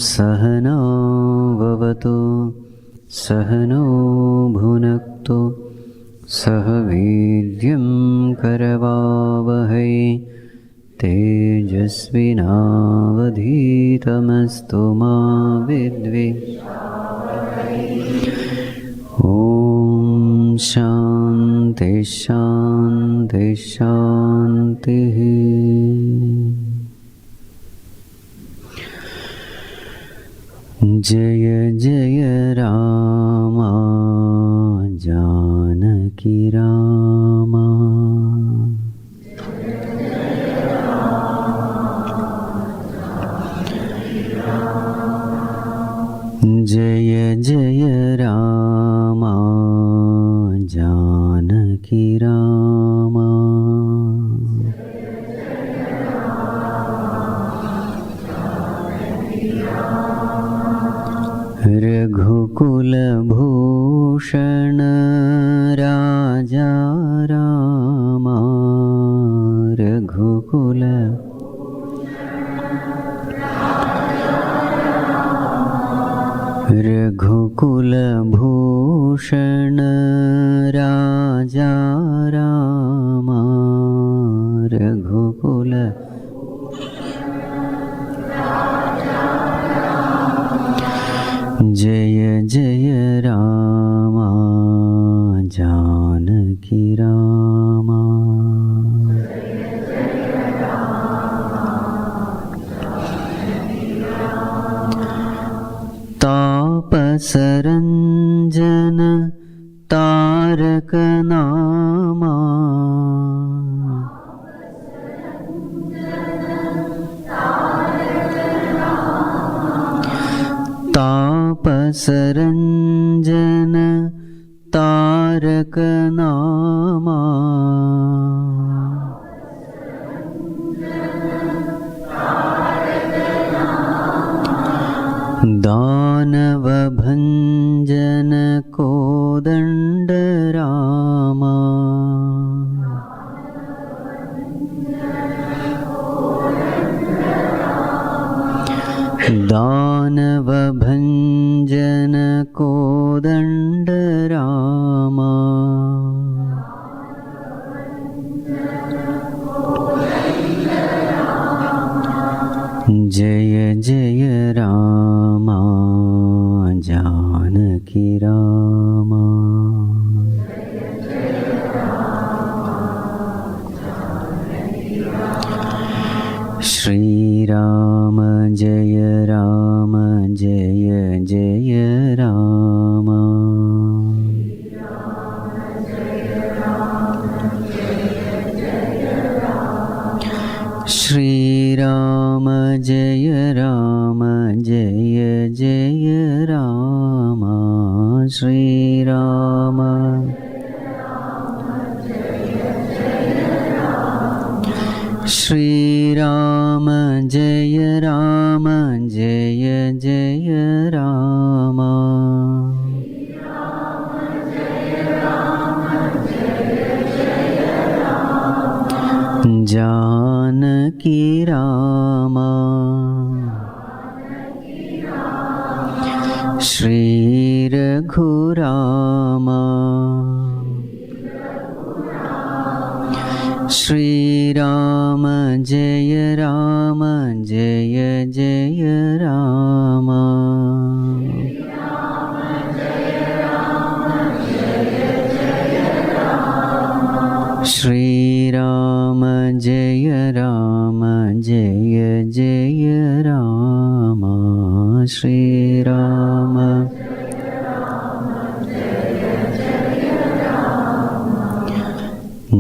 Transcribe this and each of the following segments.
सहना भवतु सहनो भुनक्तु सह वीर्यं करवावहै तेजस्विनावधीतमस्तु मा विद्विषावहै। ॐ शान्ति शान्ति शान्तिः। जय जय राम जानकी रामा। जय जय राम जानकी रामा। रघुकुल भूषण राजा रामा। रघुकुल भूषण राजा रामा। रघुकुल जय जय राम जानकी रामा। तापसरंजन तारक नामा। तापसरंजन तारक नामा। दानव भंजन कोदंड रामा। दानव भंजन कोदंड रामा। जय जय राम जानकी रामा। श्री राम जय राम जय जय राम। श्री राम जय राम जय जय राम। श्री राम श्री राम जय राम जय जय राम। जानकी रामा। श्री रघुरामा। श्री राम जय राम जय जय राम। श्री राम जय Ram Shri Rama.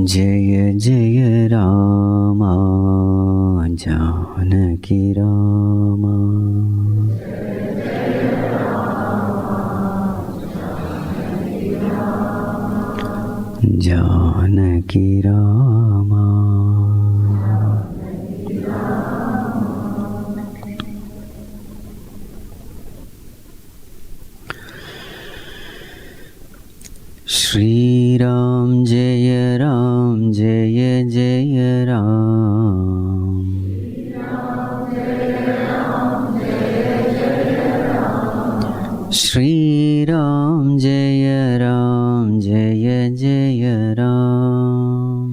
Jaya Jaya Rama, Janaki Rama. Janaki Rama. Shri Ram Jaya Ram Jaya Jaya Ram. Shri Ram Jaya Ram Jaya Jaya Ram.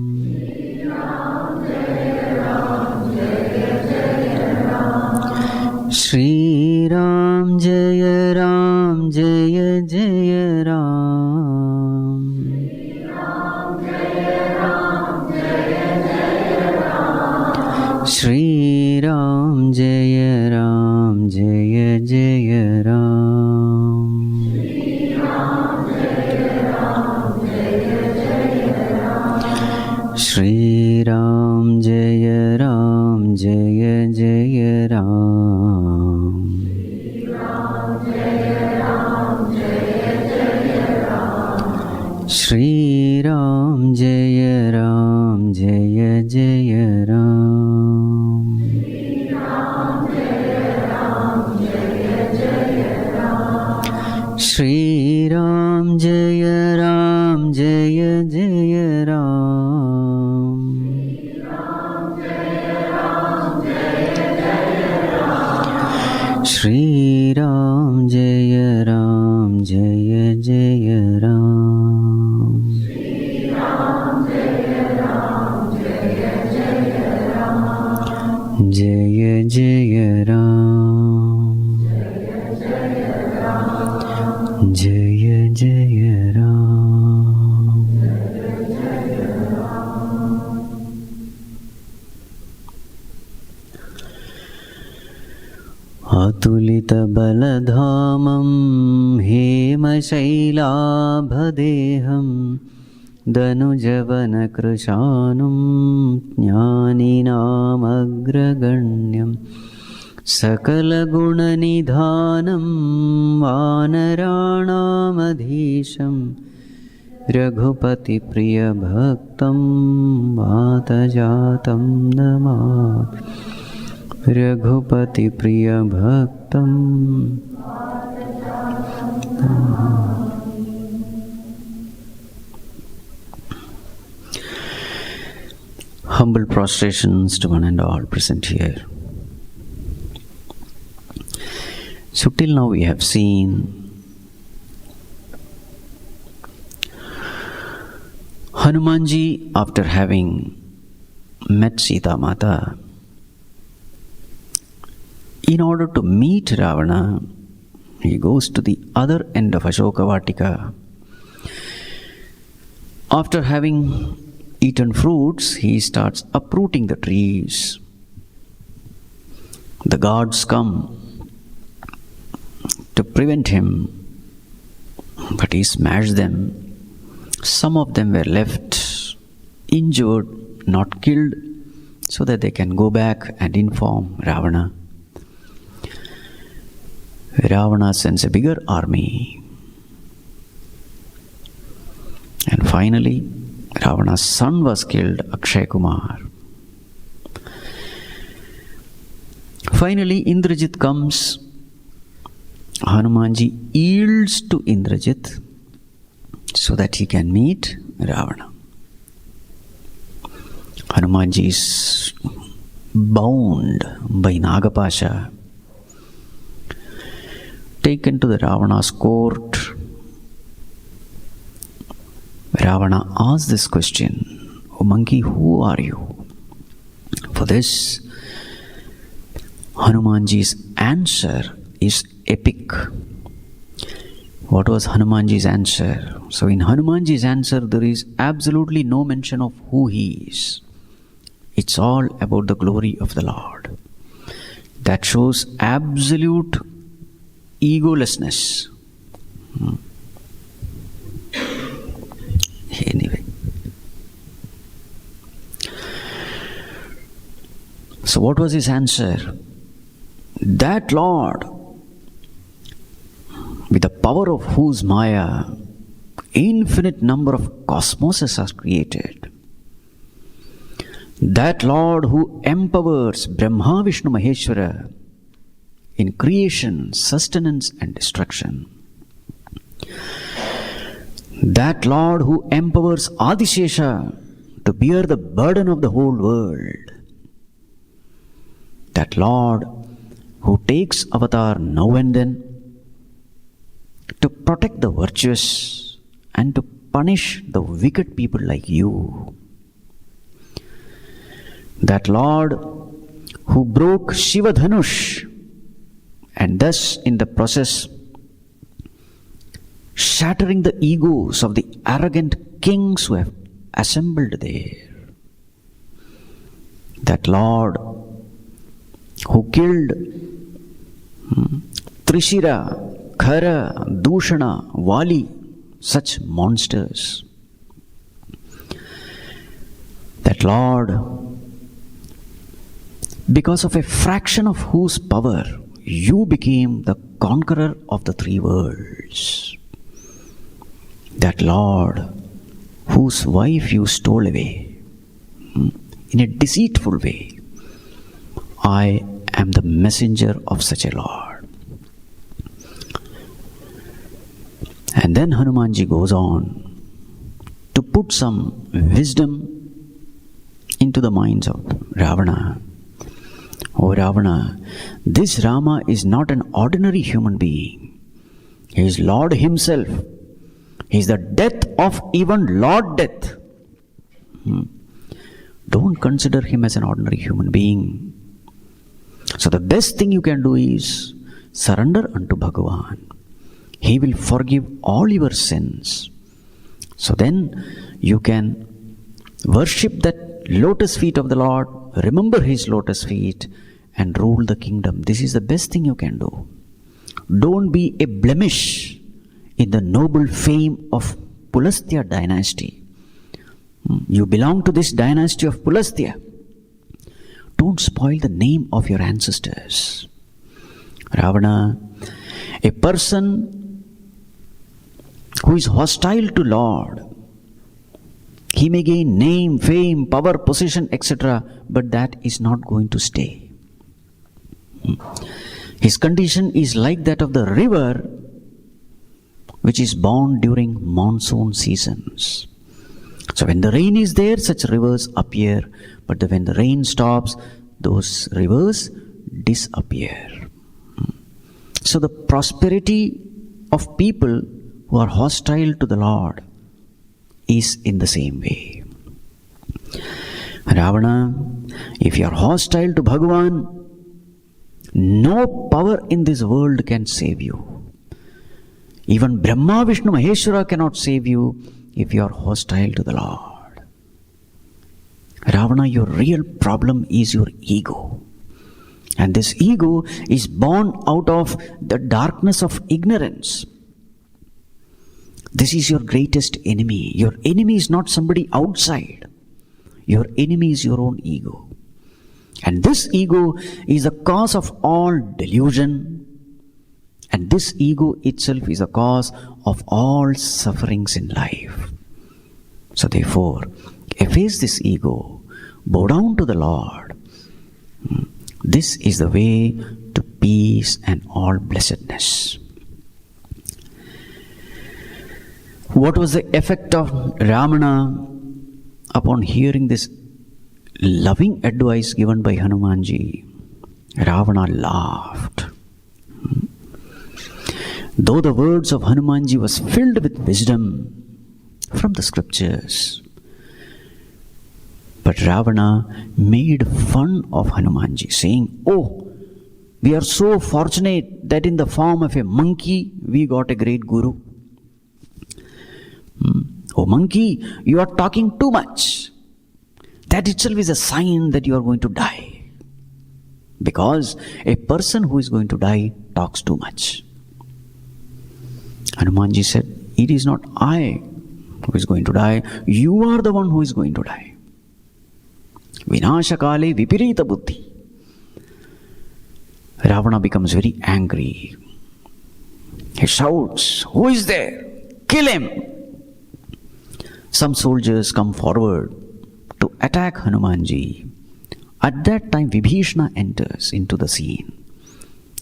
Shri Ram Jaya Ram Jaya Jaya Ram. Shri Ram Jaya Ram Jaya Jaya Ram. Shri Ram Jaya Ram Jaya Jaya Ram. Shri Ram Jaya Ram Jaya Jaya Ram. Shri Ram Jaya Ram Jaya Jaya Ram. Shri Ram Jaya Ram Jaya Jaya Ram. Jaya Jaya Ram. Jaya Jaya Ram. Atulita baladhamam hemashailaabhadeham danujavana krishanum jnaninam agraganyam sakala gunanidhanam vanaranam adhisham raghupati priya bhaktam vatajatam namami. Raghupati priya bhaktam. Humble prostrations to one and all present here. So till now we have seen Hanumanji, after having met Sita Mata, in order to meet Ravana, he goes to the other end of Ashoka Vatika. After having eaten fruits, he starts uprooting the trees. The gods come to prevent him, but he smashed them. Some of them were left injured, not killed, so that they can go back and inform Ravana. Ravana sends a bigger army. And finally, Ravana's son was killed, Akshay Kumar. Finally, Indrajit comes. Hanumanji yields to Indrajit so that he can meet Ravana. Hanumanji is bound by Nagapasha, taken to the Ravana's court. Ravana asks this question, "O monkey, who are you?" For this, Hanumanji's answer is epic. What was Hanumanji's answer? So in Hanumanji's answer, there is absolutely no mention of who he is. It's all about the glory of the Lord. That shows absolute egolessness. Anyway. So what was his answer? That Lord, with the power of whose Maya, infinite number of cosmoses are created. That Lord who empowers Brahma, Vishnu, Maheshwara in creation, sustenance and destruction. That Lord who empowers Adishesha to bear the burden of the whole world. That Lord who takes avatar now and then to protect the virtuous and to punish the wicked people like you. That Lord who broke Shiva Dhanush and thus in the process shattering the egos of the arrogant kings who have assembled there. That Lord who killed Trishira, Khara, Dushana, Vali, such monsters. That Lord, because of a fraction of whose power you became the conqueror of the three worlds. That Lord, whose wife you stole away in a deceitful way. I am the messenger of such a Lord. And then Hanumanji goes on to put some wisdom into the minds of Ravana. Oh Ravana, this Rama is not an ordinary human being. He is Lord himself. He is the death of even Lord Death. Don't consider him as an ordinary human being. So the best thing you can do is surrender unto Bhagavan. He will forgive all your sins. So then you can worship that lotus feet of the Lord, remember his lotus feet and rule the kingdom. This is the best thing you can do. Don't be a blemish in the noble fame of Pulastya dynasty. You belong to this dynasty of Pulastya. Don't spoil the name of your ancestors. Ravana, a person who is hostile to Lord, he may gain name, fame, power, position, etc., but that is not going to stay. His condition is like that of the river which is born during monsoon seasons. So when the rain is there, such rivers appear, but when the rain stops, those rivers disappear. So the prosperity of people who are hostile to the Lord is in the same way. Ravana, if you are hostile to Bhagavan, no power in this world can save you. Even Brahma, Vishnu, Maheshwara cannot save you if you are hostile to the Lord. Ravana, your real problem is your ego. And this ego is born out of the darkness of ignorance. This is your greatest enemy. Your enemy is not somebody outside. Your enemy is your own ego. And this ego is the cause of all delusion. And this ego itself is the cause of all sufferings in life. So therefore, efface this ego, bow down to the Lord. This is the way to peace and all blessedness. What was the effect of Ramana upon hearing this loving advice given by Hanumanji? Ravana laughed. Though the words of Hanumanji was filled with wisdom from the scriptures, but Ravana made fun of Hanumanji, saying, "Oh, we are so fortunate that in the form of a monkey we got a great guru. Oh monkey, you are talking too much. That itself is a sign that you are going to die. Because a person who is going to die talks too much." Hanumanji said, it is not I who is going to die, you are the one who is going to die. Vinashakale vipirita buddhi. Ravana becomes very angry. He shouts, who is there? Kill him! Some soldiers come forward to attack Hanumanji. At that time, Vibhishana enters into the scene.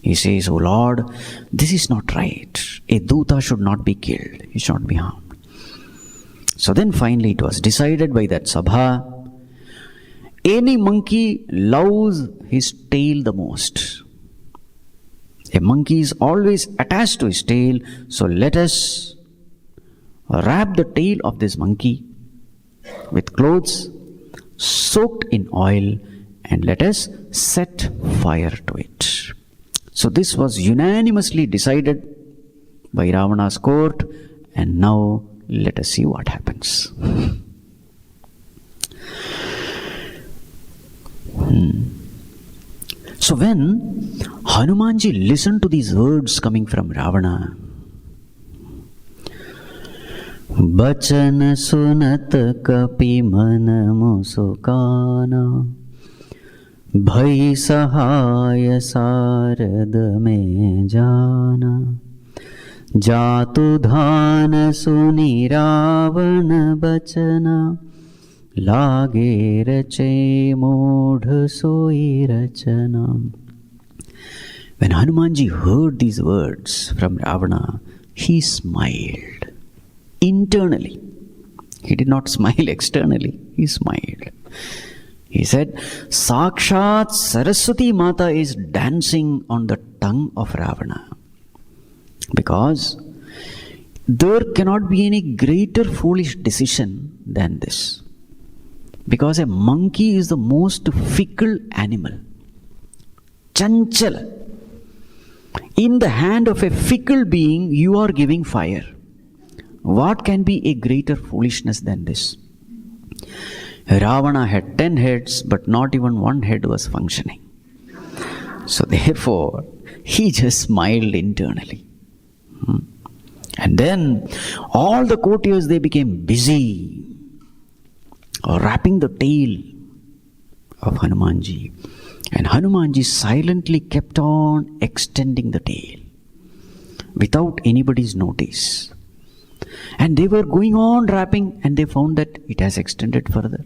He says, "O Lord, this is not right. A Duta should not be killed. He should not be harmed." So then finally it was decided by that Sabha, any monkey loves his tail the most. A monkey is always attached to his tail, so let us wrap the tail of this monkey with clothes soaked in oil and let us set fire to it. So this was unanimously decided by Ravana's court, and now let us see what happens. So when Hanumanji listened to these words coming from Ravana, बचन सुनत कपि मन मुसुकाना, भई सहाय सारद में जाना, जातु धान सुनि रावण बचना, लागे रचे मूढ़ सोई रचना. When Hanumanji heard these words from Ravana, he smiled internally. He did not smile externally, he smiled. He said, Sakshat Saraswati Mata is dancing on the tongue of Ravana. Because there cannot be any greater foolish decision than this. Because a monkey is the most fickle animal. Chanchala. In the hand of a fickle being, you are giving fire. What can be a greater foolishness than this? Ravana had 10 heads, but not even one head was functioning. So therefore, he just smiled internally. And then all the courtiers, they became busy wrapping the tail of Hanumanji. And Hanumanji silently kept on extending the tail without anybody's notice. And they were going on wrapping, and they found that it has extended further.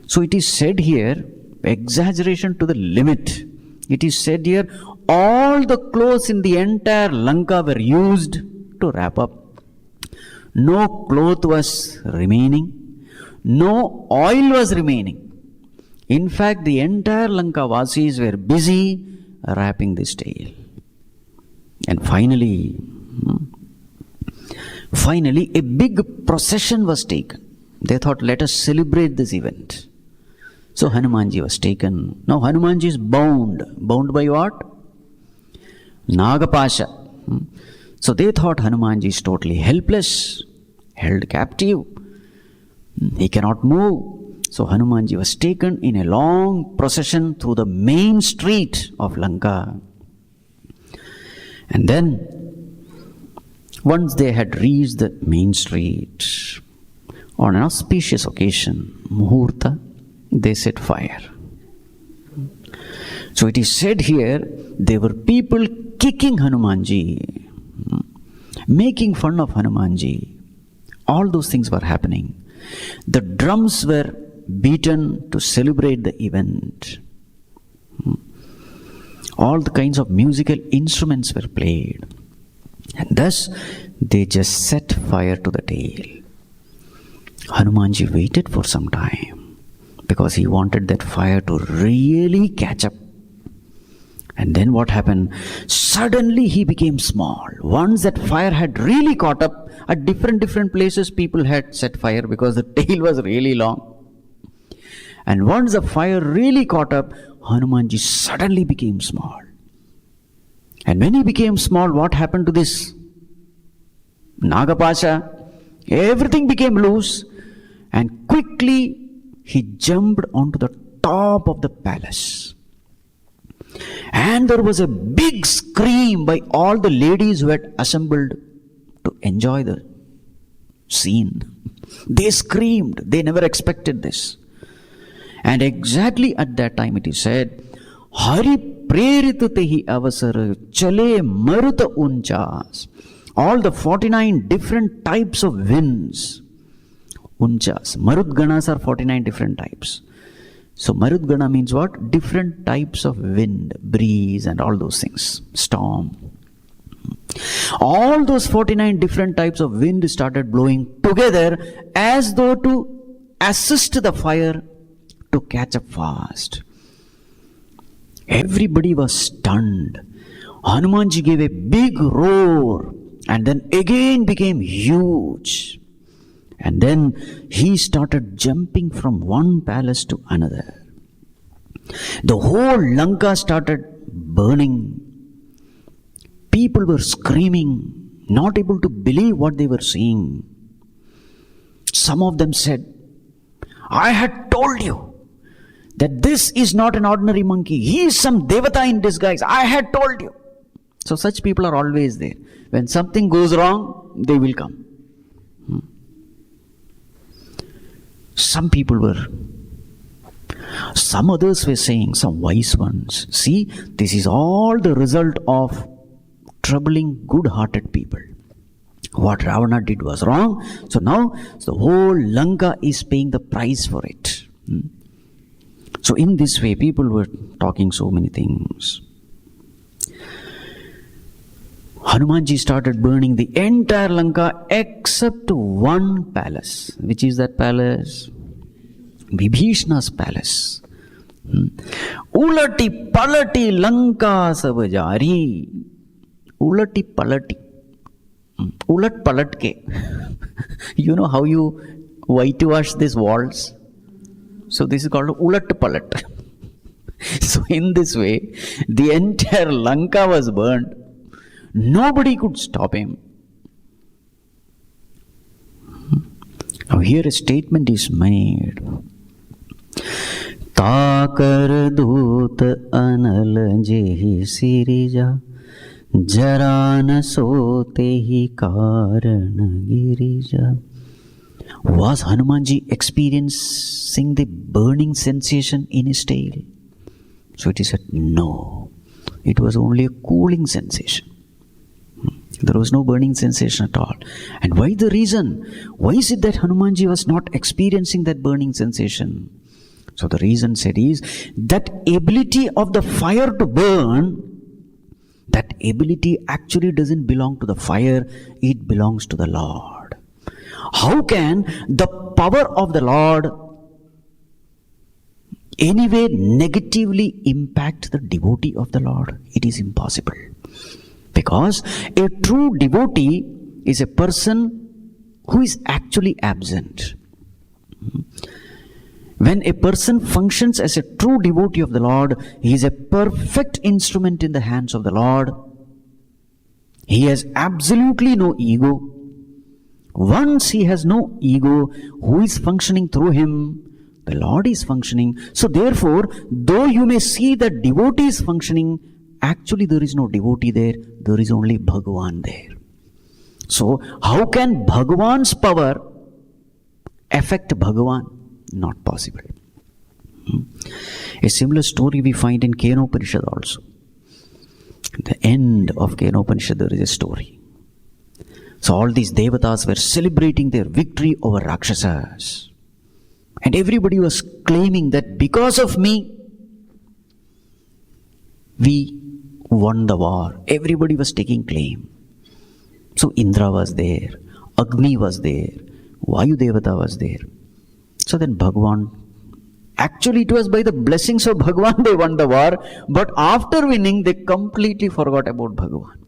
So it is said here, exaggeration to the limit. It is said here, all the clothes in the entire Lanka were used to wrap up. No cloth was remaining. No oil was remaining. In fact, the entire Lanka Vasis were busy wrapping this tail. And finally, a big procession was taken. They thought, let us celebrate this event. So Hanumanji was taken. Now Hanumanji is bound. Bound by what? Nagapasha. So they thought Hanumanji is totally helpless, held captive. He cannot move. So Hanumanji was taken in a long procession through the main street of Lanka. And then, once they had reached the main street, on an auspicious occasion, Muhurta, they set fire. So it is said here, there were people kicking Hanumanji, making fun of Hanumanji. All those things were happening. The drums were beaten to celebrate the event. All the kinds of musical instruments were played. And thus, they just set fire to the tail. Hanumanji waited for some time because he wanted that fire to really catch up. And then what happened? Suddenly he became small. Once that fire had really caught up, at different places people had set fire because the tail was really long. And once the fire really caught up, Hanumanji suddenly became small. And when he became small, what happened to this Nagapasha? Everything became loose, and quickly he jumped onto the top of the palace. And there was a big scream by all the ladies who had assembled to enjoy the scene. They screamed. They never expected this. And exactly at that time it is said, Hari prerittehi avasara chale maruta unchas. All the 49 different types of winds. Unchas. Marudganas are 49 different types. So Marudgana means what? Different types of wind, breeze and all those things. Storm. All those 49 different types of wind started blowing together as though to assist the fire to catch up fast. Everybody was stunned. Hanumanji gave a big roar and then again became huge. And then he started jumping from one palace to another. The whole Lanka started burning. People were screaming, not able to believe what they were seeing. Some of them said, I had told you that this is not an ordinary monkey. He is some devata in disguise. I had told you. So such people are always there. When something goes wrong, they will come. Some people were. Some others were saying, some wise ones, see, this is all the result of troubling good-hearted people. What Ravana did was wrong. So now the whole Lanka is paying the price for it. So in this way, people were talking so many things. Hanumanji started burning the entire Lanka except one palace. Which is that palace? Vibhishna's palace. Ulati palati Lanka sabajari. Ulati palati. Ulat palatke. You know how you whitewash these walls? So this is called ulat palat. So in this way, the entire Lanka was burned. Nobody could stop him. Now here a statement is made. Takar dut anal jehi sirija jarana sote hi karan girija. Was Hanumanji experiencing the burning sensation in his tail? So it is said, no. It was only a cooling sensation. There was no burning sensation at all. And why the reason? Why is it that Hanumanji was not experiencing that burning sensation? So the reason said is, that ability of the fire to burn, that ability actually doesn't belong to the fire, it belongs to the Lord. How can the power of the Lord anyway negatively impact the devotee of the Lord? It is impossible. Because a true devotee is a person who is actually absent. When a person functions as a true devotee of the Lord, he is a perfect instrument in the hands of the Lord. He has absolutely no ego. Once he has no ego, who is functioning through him? The Lord is functioning. So therefore, though you may see that devotee is functioning, actually there is no devotee there. There is only Bhagavan there. So how can Bhagavan's power affect Bhagavan? Not possible. A similar story we find in Kenopanishad also. At the end of Kenopanishad there is a story. So all these devatas were celebrating their victory over Rakshasas. And everybody was claiming that because of me, we won the war. Everybody was taking claim. So Indra was there, Agni was there, Vayu Devata was there. So then Bhagavan, actually it was by the blessings of Bhagavan they won the war, but after winning they completely forgot about Bhagavan.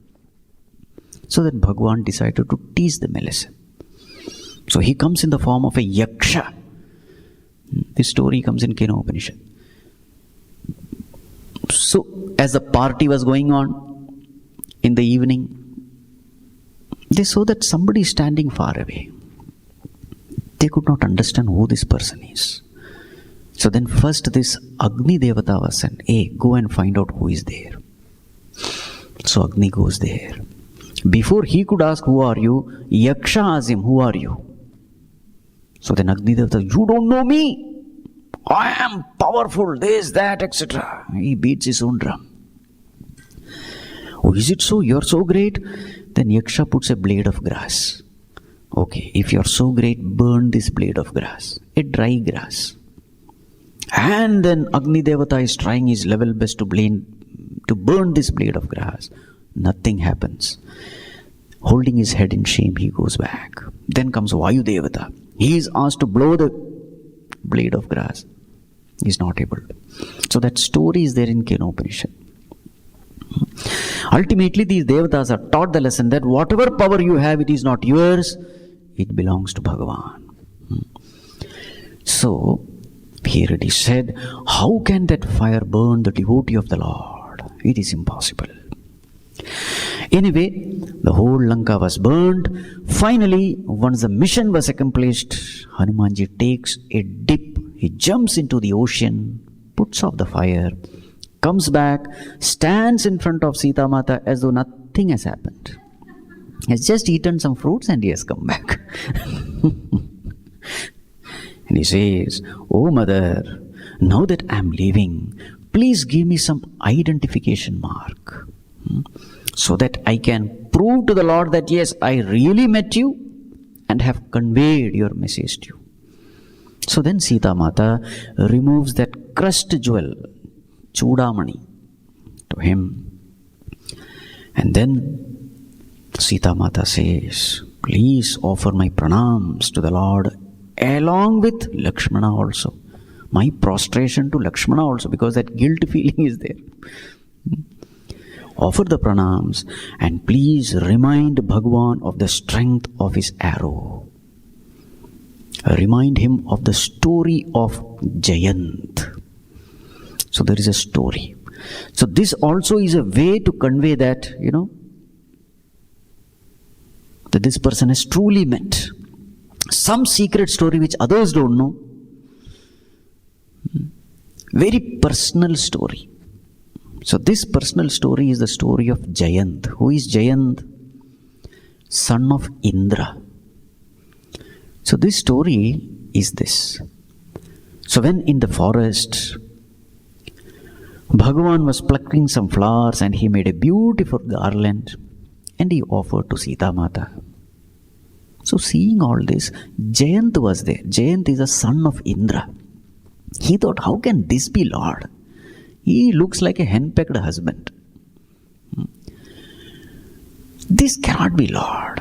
So then Bhagavan decided to teach them a lesson. So he comes in the form of a yaksha. This story comes in Kenopanishad. So as the party was going on in the evening, they saw that somebody is standing far away. They could not understand who this person is. So then first this Agni Devata was sent, hey, go and find out who is there. So Agni goes there. Before he could ask, who are you? Yaksha asked him, who are you? So then Agni Devata, you don't know me. I am powerful, this, that, etc. He beats his own drum. Oh, is it so? You're so great? Then Yaksha puts a blade of grass. Okay, if you're so great, burn this blade of grass. A dry grass. And then Agni Devata is trying his level best to burn this blade of grass. Nothing happens. Holding his head in shame, he goes back. Then comes Vayu Devata. He is asked to blow the blade of grass. He is not able to. So that story is there in Kenopanishad. Ultimately, these devatas are taught the lesson that whatever power you have, it is not yours, it belongs to Bhagavan. So, here it is said, how can that fire burn the devotee of the Lord? It is impossible. Anyway, the whole Lanka was burned. Finally, once the mission was accomplished, Hanumanji takes a dip. He jumps into the ocean, puts off the fire, comes back, stands in front of Sita Mata as though nothing has happened. He has just eaten some fruits and he has come back. And he says, "Oh mother, now that I am leaving, please give me some identification mark, so that I can prove to the Lord that yes, I really met you and have conveyed your message to you." So then Sita Mata removes that crushed jewel, Chudamani, to him. And then Sita Mata says, "Please offer my pranams to the Lord along with Lakshmana also. My prostration to Lakshmana also, because that guilt feeling is there. Offer the pranams and please remind Bhagavan of the strength of his arrow. Remind him of the story of Jayant." So there is a story. So this also is a way to convey that, that this person has truly met some secret story which others don't know. Very personal story. So this personal story is the story of Jayant. Who is Jayant? Son of Indra. So this story is this. So when in the forest, Bhagavan was plucking some flowers and he made a beautiful garland and he offered to Sita Mata. So seeing all this, Jayant was there. Jayant is a son of Indra. He thought, how can this be Lord? He looks like a henpecked husband. This cannot be Lord.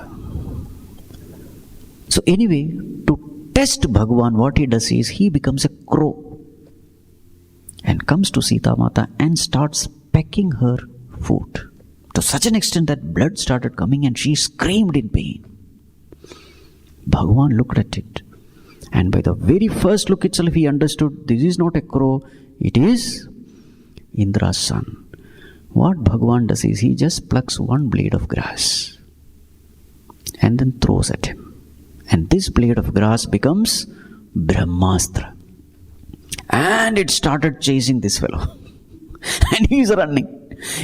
So anyway, to test Bhagavan, what he does is, he becomes a crow and comes to Sita Mata and starts pecking her foot to such an extent that blood started coming and she screamed in pain. Bhagavan looked at it, and by the very first look itself he understood this is not a crow, it is Indra's son. What Bhagavan does is he just plucks one blade of grass and then throws at him. And this blade of grass becomes Brahmastra. And it started chasing this fellow. And he is running.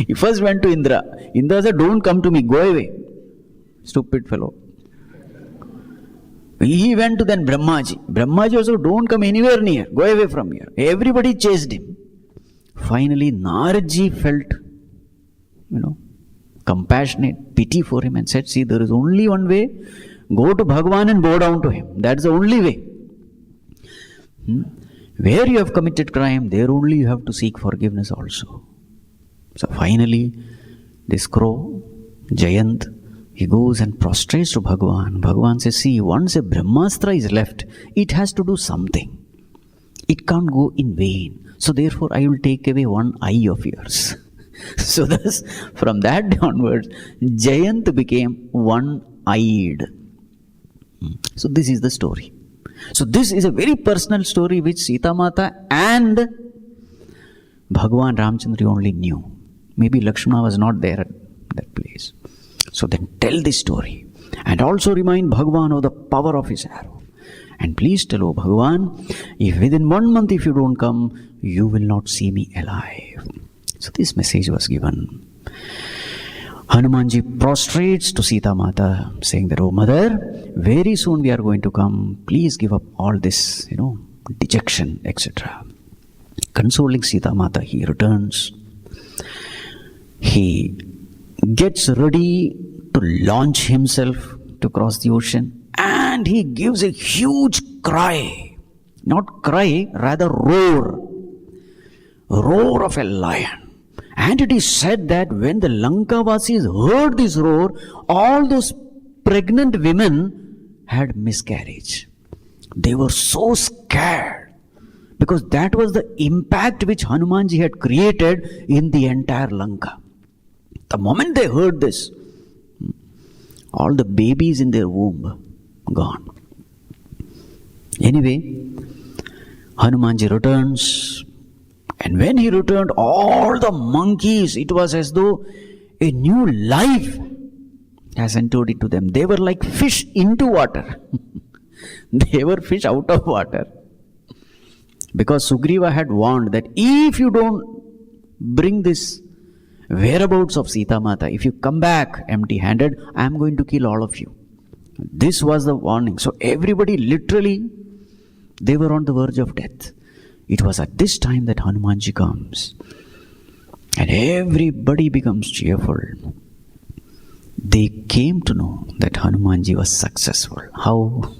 He first went to Indra. Indra said, "Don't come to me, go away." Stupid fellow. He went to then Brahmaji. Brahmaji also, "Don't come anywhere near, go away from here." Everybody chased him. Finally, Naradji felt, compassionate, pity for him and said, "See, there is only one way. Go to Bhagavan and bow down to him. That's the only way. Where you have committed crime, there only you have to seek forgiveness also." So finally, this crow, Jayant, he goes and prostrates to Bhagavan. Bhagavan says, "See, once a Brahmastra is left, it has to do something. It can't go in vain. So therefore, I will take away one eye of yours." So thus, from that day onwards, Jayant became one-eyed. So this is the story. So this is a very personal story which Sita Mata and Bhagavan Ramchandra only knew. Maybe Lakshmana was not there at that place. So then tell this story and also remind Bhagavan of the power of his arrow. And please tell, "Oh Bhagavan, if within 1 month if you don't come, you will not see me alive." So this message was given. Hanumanji prostrates to Sita Mata, saying that, "Oh mother, very soon we are going to come. Please give up all this, dejection, etc." Consoling Sita Mata, he returns. He gets ready to launch himself to cross the ocean, and he gives a huge cry. Not cry, rather roar. Roar of a lion. And it is said that when the Lankavasis heard this roar, all those pregnant women had miscarriage. They were so scared, because that was the impact which Hanumanji had created in the entire Lanka. The moment they heard this, all the babies in their womb gone. Anyway, Hanumanji returns, and when he returned, all the monkeys, it was as though a new life has entered into them. They were like fish into water. They were fish out of water. Because Sugriva had warned that if you don't bring this whereabouts of Sita Mata, if you come back empty-handed, I am going to kill all of you. This was the warning. So everybody literally, they were on the verge of death. It was at this time that Hanumanji comes, and everybody becomes cheerful. They came to know that Hanumanji was successful. How?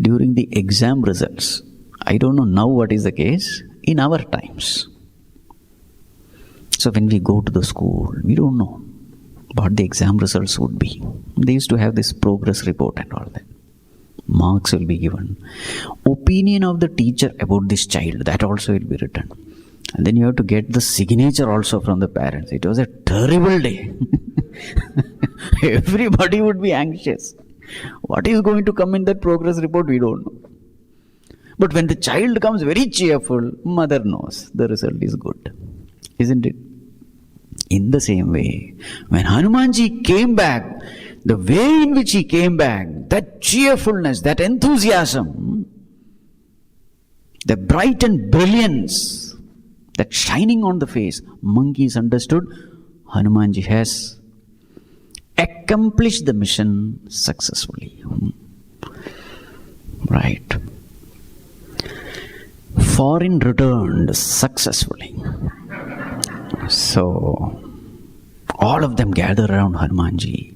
During the exam results, I don't know now what is the case, in our times. So when we go to the school, we don't know what the exam results would be. They used to have this progress report and all that. Marks will be given. Opinion of the teacher about this child, that also will be written. And then you have to get the signature also from the parents. It was a terrible day. Everybody would be anxious. What is going to come in that progress report, we don't know. But when the child comes very cheerful, mother knows the result is good. Isn't it? In the same way, when Hanumanji came back, the way in which he came back, that cheerfulness, that enthusiasm, the bright and brilliance, that shining on the face, monkeys understood Hanumanji has accomplished the mission successfully. Right. Foreign returned successfully. So, all of them gathered around Hanumanji,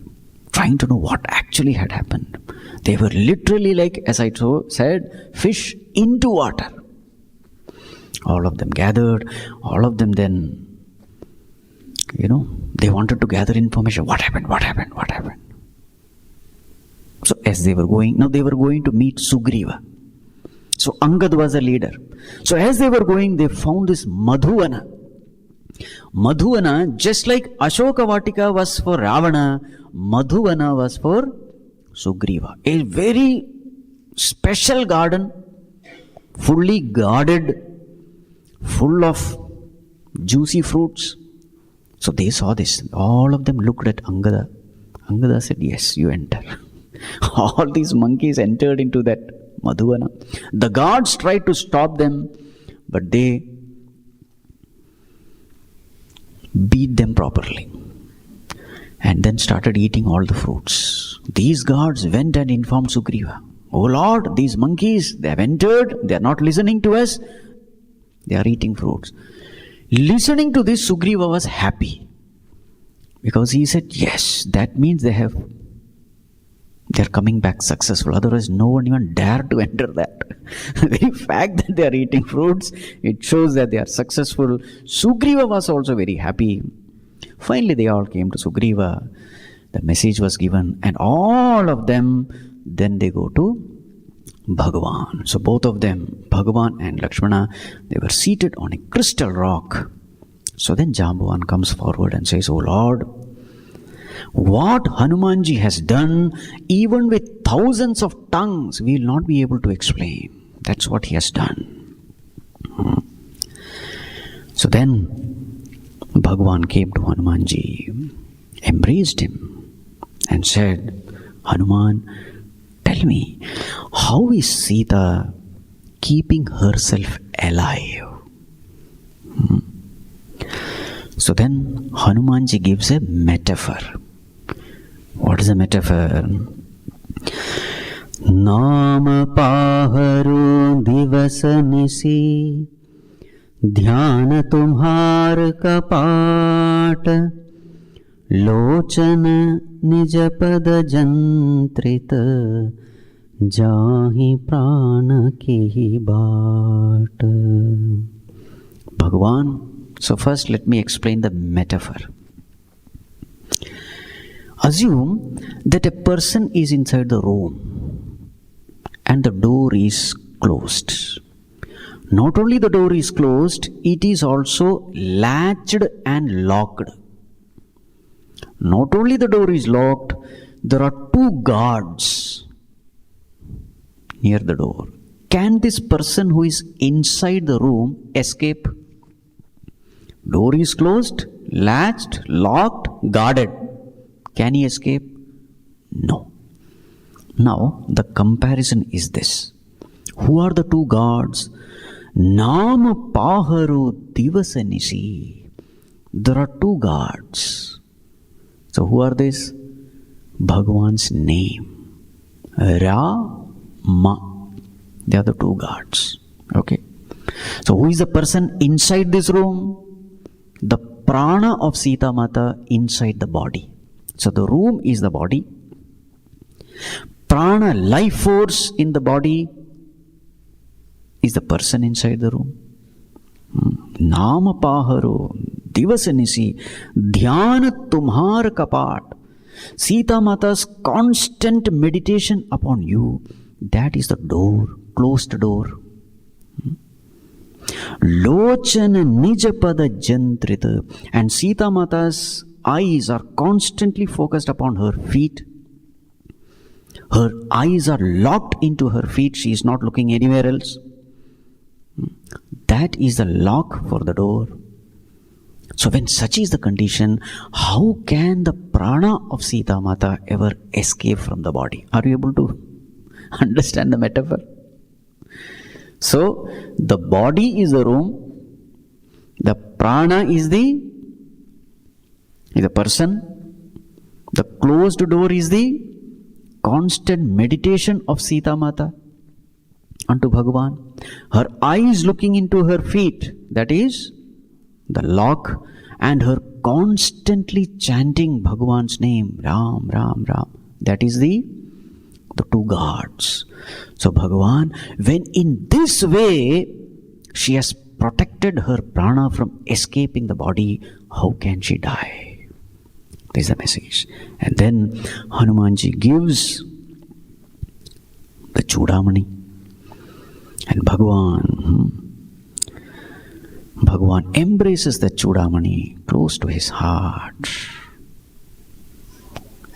trying to know what actually had happened. They were literally like, as I said, fish into water. All of them gathered, all of them then, they wanted to gather information. What happened? So as they were going, now they were going to meet Sugriva. So Angad was a leader. So as they were going, they found this Madhuvana. Madhuvana, just like Ashoka Vatika was for Ravana, Madhuvana was for Sugriva. A very special garden, fully guarded, full of juicy fruits. So they saw this. All of them looked at Angada. Angada said, "Yes, you enter." All these monkeys entered into that Madhuvana. The guards tried to stop them, but they beat them properly and then started eating all the fruits. These guards went and informed Sugriva, "Oh Lord, these monkeys, they have entered, they are not listening to us, they are eating fruits." Listening to this, Sugriva was happy, because he said, "Yes, that means they are coming back successful. Otherwise, no one even dared to enter that." The very fact that they are eating fruits, it shows that they are successful. Sugriva was also very happy. Finally, they all came to Sugriva. The message was given, and all of them, then they go to Bhagavan. So both of them, Bhagavan and Lakshmana, they were seated on a crystal rock. So then Jambavan comes forward and says, "Oh Lord, what Hanumanji has done, even with thousands of tongues, we will not be able to explain. That's what he has done." So then Bhagavan came to Hanumanji, embraced him and said, "Hanuman, tell me, how is Sita keeping herself alive?" So then Hanumanji gives a metaphor. What is the metaphor? Nama paharu divas nisi ध्यान तुम्हार कपाट लोचन निज पद जंत्रित जाहि प्राण की बाट. Bhagavan, so first let me explain the metaphor. Assume that a person is inside the room and the door is closed. Not only the door is closed, it is also latched and locked. Not only the door is locked, there are two guards near the door. Can this person who is inside the room escape? Door is closed, latched, locked, guarded. Can he escape? No. Now, the comparison is this. Who are the two guards? Nama paharu divasanisi. There are two guards. So who are these? Bhagavan's name. Rama. They are the two guards. Okay. So who is the person inside this room? The prana of Sita Mata inside the body. So the room is the body. Prana, life force in the body, is the person inside the room. Nama paharu divasanisi dhyana tumhar kapat. Sita Mata's constant meditation upon you, that is the door, closed door. Lochana nijapada jantrita. And Sita Mata's eyes are constantly focused upon her feet. Her eyes are locked into her feet. She is not looking anywhere else. That is the lock for the door. So when such is the condition, how can the prana of Sita Mata ever escape from the body? Are you able to understand the metaphor? So the body is the room, the prana is the person, the closed door is the constant meditation of Sita Mata unto Bhagavan. Her eyes looking into her feet, that is the lock, and her constantly chanting Bhagavan's name, Ram, Ram, Ram, that is the two guards. So Bhagavan, when in this way she has protected her prana from escaping the body, how can she die? This is the message. And then Hanumanji gives the Chudamani. And Bhagavan embraces the Chudamani close to his heart.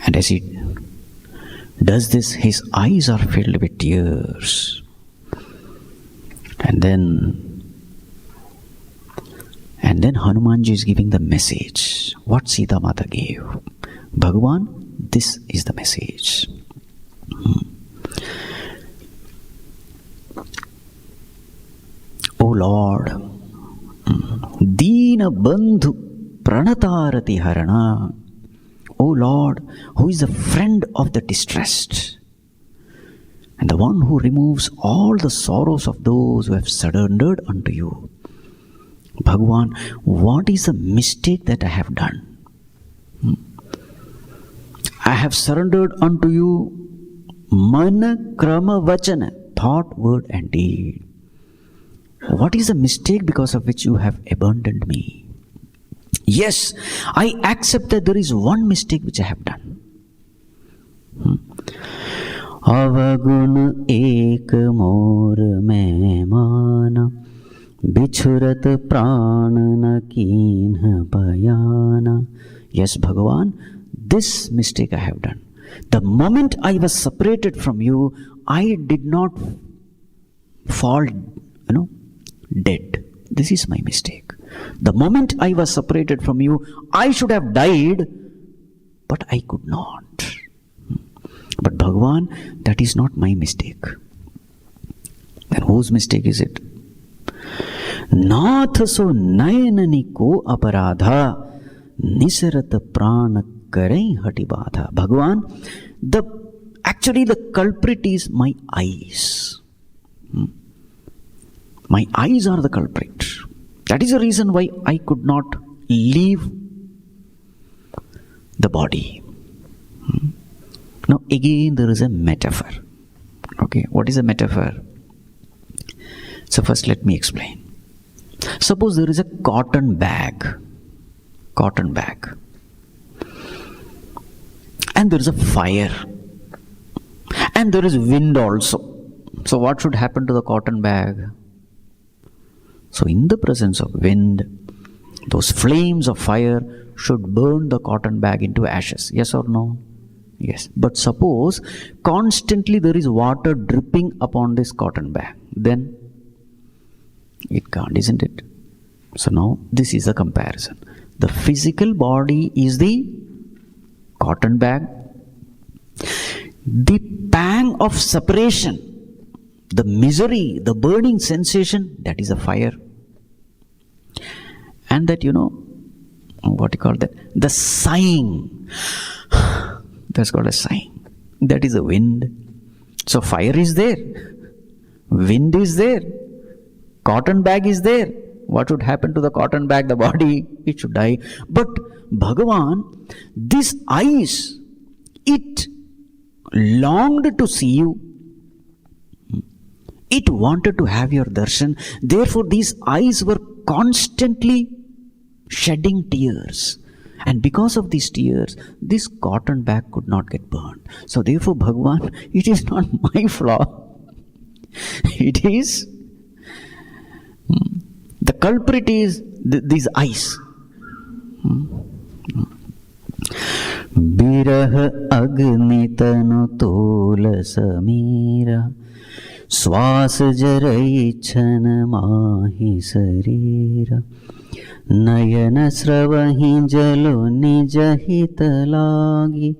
And as he does this, his eyes are filled with tears. And then Hanumanji is giving the message. What Sita Mata gave. Bhagavan, this is the message. O Lord, Deena Bandhu Pranatarati Harana. O Lord, who is the friend of the distressed and the one who removes all the sorrows of those who have surrendered unto you. Bhagavan, what is the mistake that I have done? I have surrendered unto you mana, krama, vachana, thought, word and deed. What is the mistake because of which you have abandoned me? Yes, I accept that there is one mistake which I have done. Avagun ek mor mein mana bichurat prana kinha bayana. Yes, Bhagavan, this mistake I have done. The moment I was separated from you, I did not fall, dead. This is my mistake. The moment I was separated from you, I should have died, but I could not. But Bhagavan, that is not my mistake. Then whose mistake is it? नाथ सो नयननि को अपराधा निसरत प्राण करई हटि बाधा. Bhagavan, actually the culprit is my eyes. My eyes are the culprit. That is the reason why I could not leave the body. Now again there is a metaphor. Okay, what is a metaphor? So first let me explain. Suppose there is a cotton bag, and there is a fire, and there is wind also. So what should happen to the cotton bag? So in the presence of wind, those flames of fire should burn the cotton bag into ashes. Yes or no? Yes. But suppose constantly there is water dripping upon this cotton bag, then it can't, isn't it? So now this is a comparison. The physical body is the cotton bag. The pang of separation, the misery, the burning sensation, that is a fire. And that, what you call that? The sighing. That's called a sighing. That is a wind. So fire is there. Wind is there. Cotton bag is there. What would happen to the cotton bag, the body? It should die. But Bhagavan, this eyes, it longed to see you. It wanted to have your darshan. Therefore, these eyes were constantly shedding tears. And because of these tears, this cotton bag could not get burned. So therefore, Bhagavan, it is not my flaw. It is, the culprit is these eyes. Birah agni tanu tola samira श्वास जरई छन माहि शरीर नयन स्रवहि जलो निज हित लागी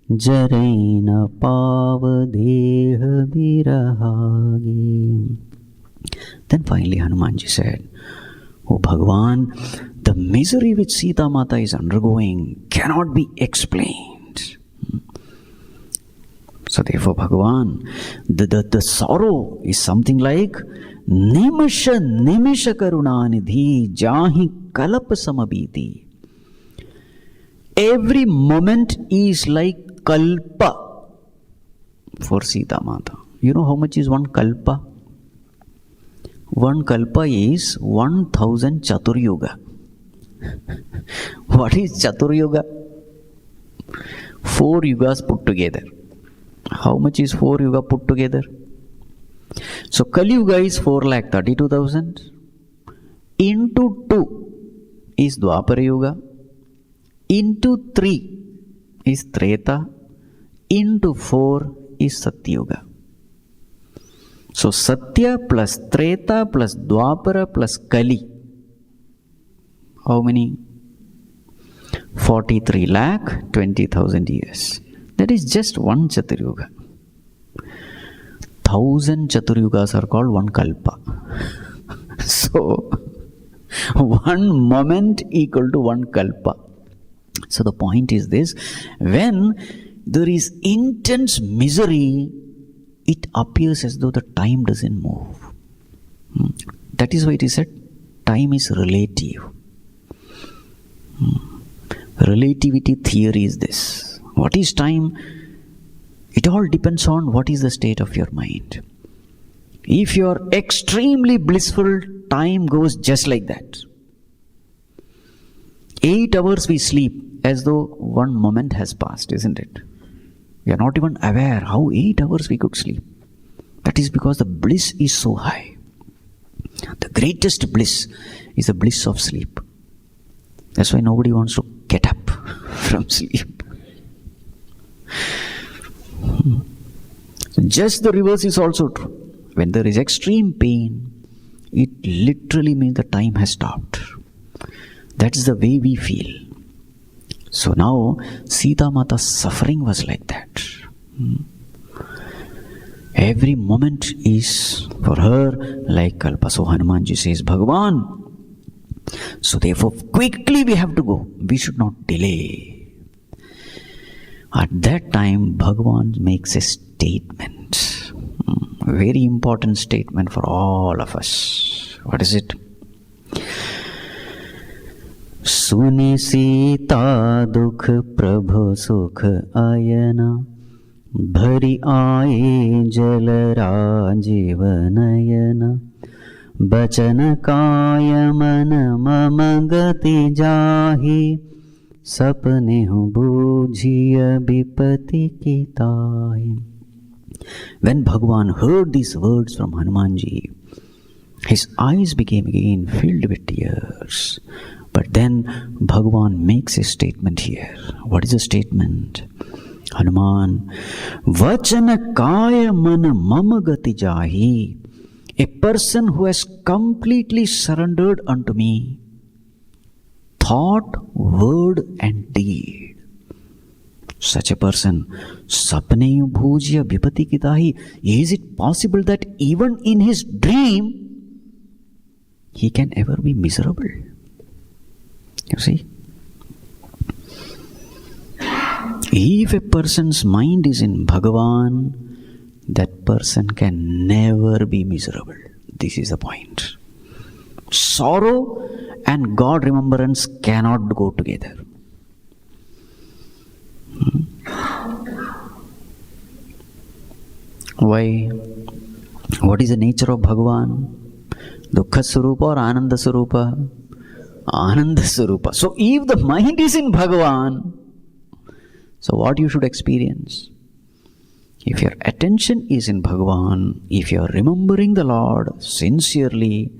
जरई न पाव देह बिरहागी. Then finally Hanumanji said, "Oh Bhagavan, the misery which Sita Mata is undergoing cannot be explained." So therefore Bhagavan, the sorrow is something like Nimisha Nimisha Karunanidhi Jahi Kalap Samabiti. Every moment is like kalpa for Sita Mata. You know how much is one kalpa? One kalpa is 1000 Chaturyuga. What is Chaturyuga? 4 yugas put together. How much is 4 yuga put together? So Kali Yuga is 4,32,000. Into 2 is Dwapara Yuga. Into 3 is Treta. Into 4 is Satya Yuga. So Satya plus Treta plus Dwapara plus Kali. How many? 43,20,000 years. That is just one Chaturyuga. 1000 Chaturyugas are called one Kalpa. So, one moment equal to one Kalpa. So the point is this, when there is intense misery, it appears as though the time doesn't move. That is why it is said, time is relative. Relativity theory is this. What is time? It all depends on what is the state of your mind. If you are extremely blissful, time goes just like that. 8 hours we sleep as though one moment has passed, isn't it? We are not even aware how 8 hours we could sleep. That is because the bliss is so high. The greatest bliss is the bliss of sleep. That's why nobody wants to get up from sleep. Just the reverse is also true. When there is extreme pain, it literally means the time has stopped. That's the way we feel. So now Sita Mata's suffering was like that. Every moment is for her like Kalpa. So Hanumanji says, Bhagavan. So therefore, quickly we have to go. We should not delay. At that time, Bhagavan makes a statement. A very important statement for all of us. What is it? Suni Sita dukh prabhu sukh ayana bhari aaye jal rajiv nayana bachan kaya man mama gati jahi sapne hu bujhiya vipati ki tahi. When Bhagavan heard these words from Hanumanji, his eyes became again filled with tears. But then Bhagavan makes a statement here. What is the statement? Hanuman, Vachana kaya mana mama gati jahi. A person who has completely surrendered unto me, thought, word and deed. Such a person, sapne bhujya vipati kitahi. Is it possible that even in his dream, he can ever be miserable? You see? If a person's mind is in Bhagavan, that person can never be miserable. This is the point. Sorrow and God remembrance cannot go together. Why? What is the nature of Bhagavan? Dukkha Swarupa or Ananda Swarupa? Ananda Swarupa. So if the mind is in Bhagavan, so what you should experience? If your attention is in Bhagavan, if you are remembering the Lord sincerely,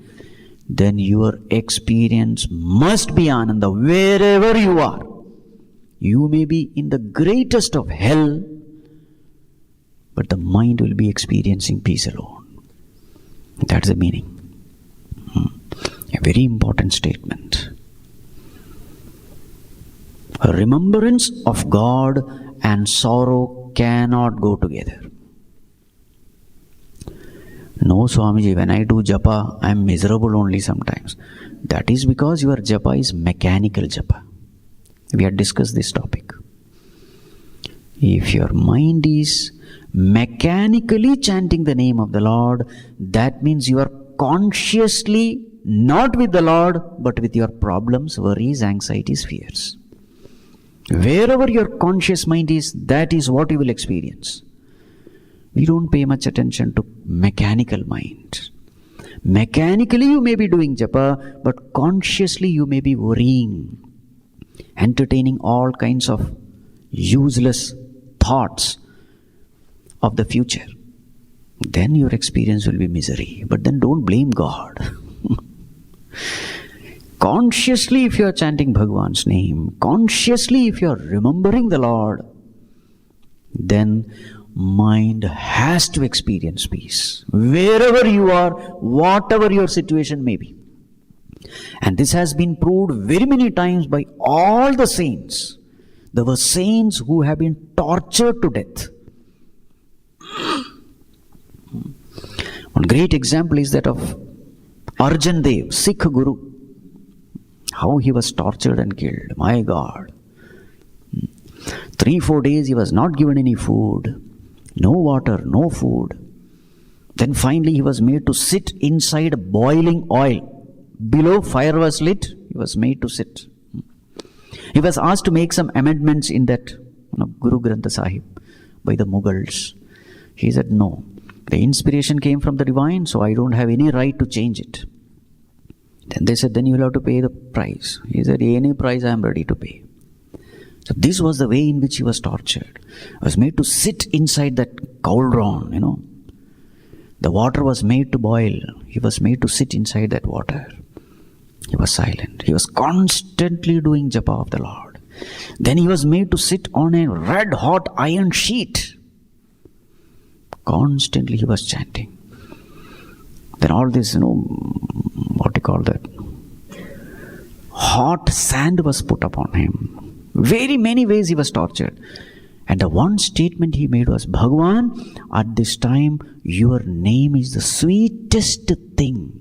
then your experience must be Ananda wherever you are. You may be in the greatest of hell, but the mind will be experiencing peace alone. That's the meaning. A very important statement. A remembrance of God and sorrow cannot go together. No, Swamiji, when I do japa, I am miserable only sometimes. That is because your japa is mechanical japa. We had discussed this topic. If your mind is mechanically chanting the name of the Lord, that means you are consciously not with the Lord, but with your problems, worries, anxieties, fears. Wherever your conscious mind is, that is what you will experience. We don't pay much attention to mechanical mind. Mechanically you may be doing japa, but consciously you may be worrying, entertaining all kinds of useless thoughts of the future. Then your experience will be misery. But then don't blame God. Consciously, if you are chanting Bhagavan's name, consciously if you are remembering the Lord, then mind has to experience peace. Wherever you are, whatever your situation may be. And this has been proved very many times by all the saints. There were saints who have been tortured to death. One great example is that of Arjan Dev, Sikh Guru. How he was tortured and killed. My God. 3-4 days he was not given any food. No water, no food. Then finally he was made to sit inside boiling oil. Below fire was lit, he was made to sit. He was asked to make some amendments in that Guru Granth Sahib by the Mughals. He said, no. The inspiration came from the divine, so I don't have any right to change it. Then they said, then you will have to pay the price. He said, any price I am ready to pay. So this was the way in which he was tortured. He was made to sit inside that cauldron, The water was made to boil. He was made to sit inside that water. He was silent. He was constantly doing japa of the Lord. Then he was made to sit on a red hot iron sheet. Constantly he was chanting. Then all this, what do you call that? Hot sand was put upon him. Very many ways he was tortured. And the one statement he made was, Bhagavan, at this time, your name is the sweetest thing.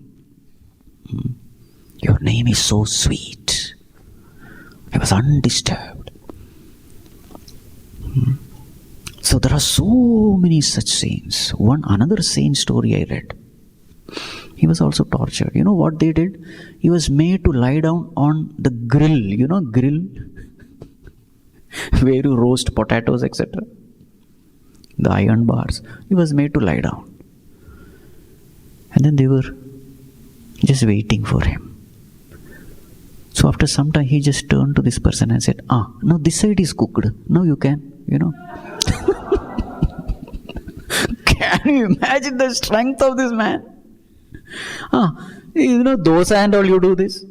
Your name is so sweet. He was undisturbed. So there are so many such saints. Another saint story I read. He was also tortured. You know what they did? He was made to lie down on the grill. You know, grill? Where you roast potatoes, etc. The iron bars. He was made to lie down. And then they were just waiting for him. So after some time, he just turned to this person and said, now this side is cooked. Now you can, Can you imagine the strength of this man? Dosa and all, you do this.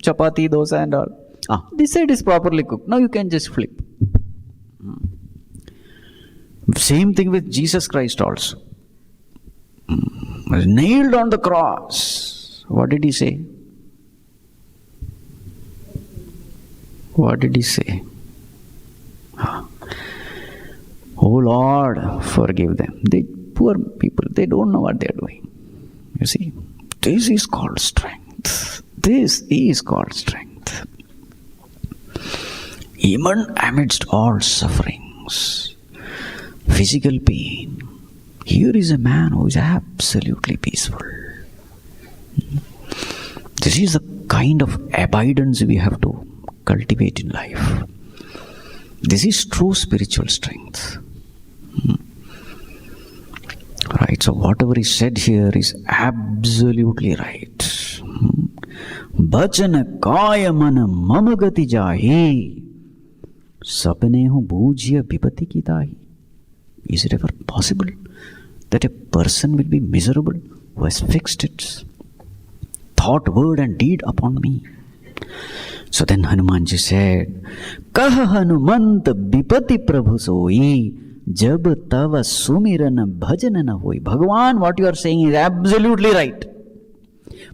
Chapati, dosa and all. This side is properly cooked. Now you can just flip. Same thing with Jesus Christ also. Was nailed on the cross. What did he say? What did he say? Oh Lord, forgive them. They poor people, they don't know what they are doing. You see, this is called strength. This is called strength. Even amidst all sufferings, physical pain, here is a man who is absolutely peaceful. This is the kind of abidance we have to cultivate in life. This is true spiritual strength. Right, so whatever is said here is absolutely right. Bachana kaya mana mamagati jahi sapne hu bhujya vipati ki tahi. Is it ever possible that a person will be miserable who has fixed its thought, word and deed upon me? So then Hanumanji said, Kaha Hanumant Bipati Prabhu Soi Jab Tava Sumiran Bhajanana Hoi. Bhagavan, what you are saying is absolutely right.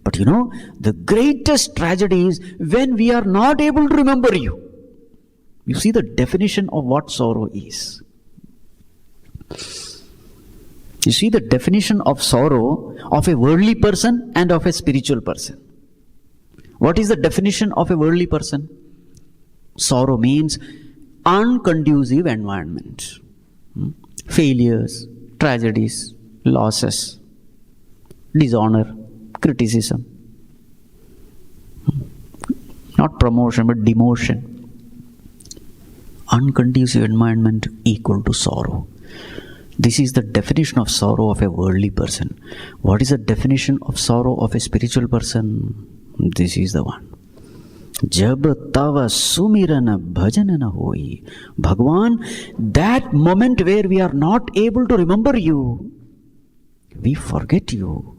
But the greatest tragedy is when we are not able to remember you. You see the definition of what sorrow is. You see the definition of sorrow of a worldly person and of a spiritual person. What is the definition of a worldly person? Sorrow means unconducive environment. Failures, tragedies, losses, dishonor, criticism. Not promotion but demotion. Unconducive environment equal to sorrow. This is the definition of sorrow of a worldly person. What is the definition of sorrow of a spiritual person? This is the one. Jab tava sumirana bhajanana hoi. Bhagavan, that moment where we are not able to remember you, we forget you,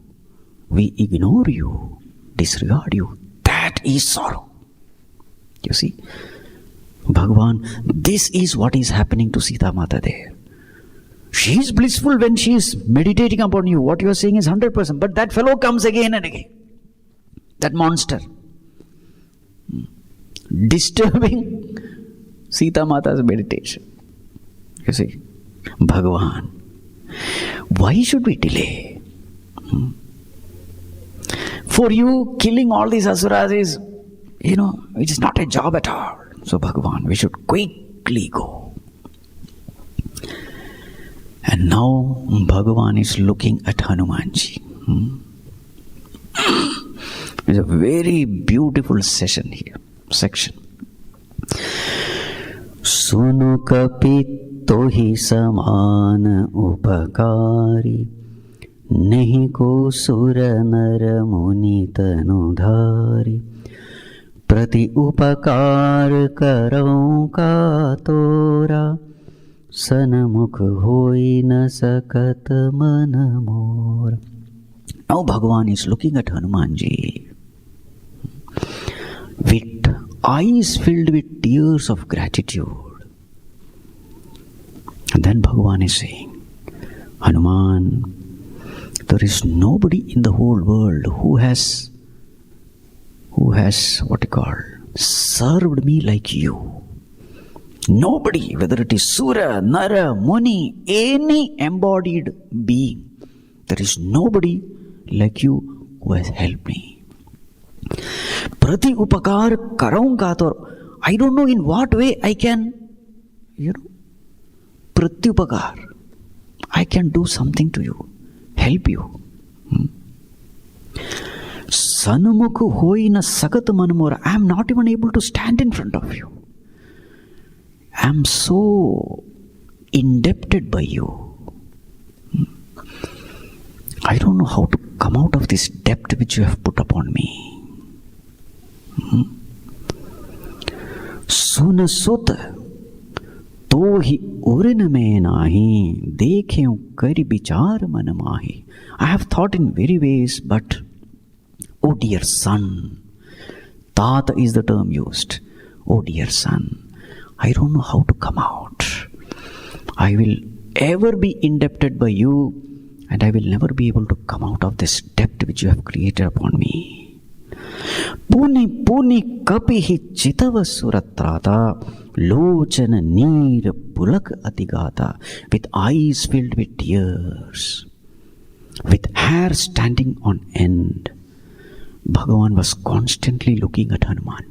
we ignore you, disregard you, that is sorrow. You see, Bhagavan, this is what is happening to Sita Mata there. She is blissful when she is meditating upon you. What you are saying is 100%. But that fellow comes again and again. That monster. Disturbing Sita Mata's meditation. You see, Bhagavan, why should we delay? For you, killing all these asuras is, it is not a job at all. So Bhagavan, we should quickly go. And now Bhagavan is looking at Hanumanji. It's a very beautiful section. Sunu kapitto hi saman upakari nahi ko sura nara muni tanudhari prati upakar karau ka tora sanamukh hoi na sakat manamor. Now Bhagavan is looking at Hanumanji with eyes filled with tears of gratitude. And then Bhagavan is saying, Hanuman, there is nobody in the whole world who has served me like you. Nobody, whether it is Sura, Nara, Muni, any embodied being, there is nobody like you who has helped me. Prati upakar karaunga to, I don't know in what way I can, prati upakar, I can do something to you, help you. Sanumukhu hoina sagat manamora, I am not even able to stand in front of you. I am so indebted by you. I don't know how to come out of this debt which you have put upon me. Suna sota tohi urin mein nahi dekhe kari bichar man mahi. I have thought in very ways, but oh dear son, Tata is the term used. Oh dear son, I don't know how to come out. I will ever be indebted by you, and I will never be able to come out of this debt which you have created upon me. Puni puni kapihi chitava suratrata lochana neer pulak atigata, with eyes filled with tears, with hair standing on end. Bhagavan was constantly looking at Hanuman.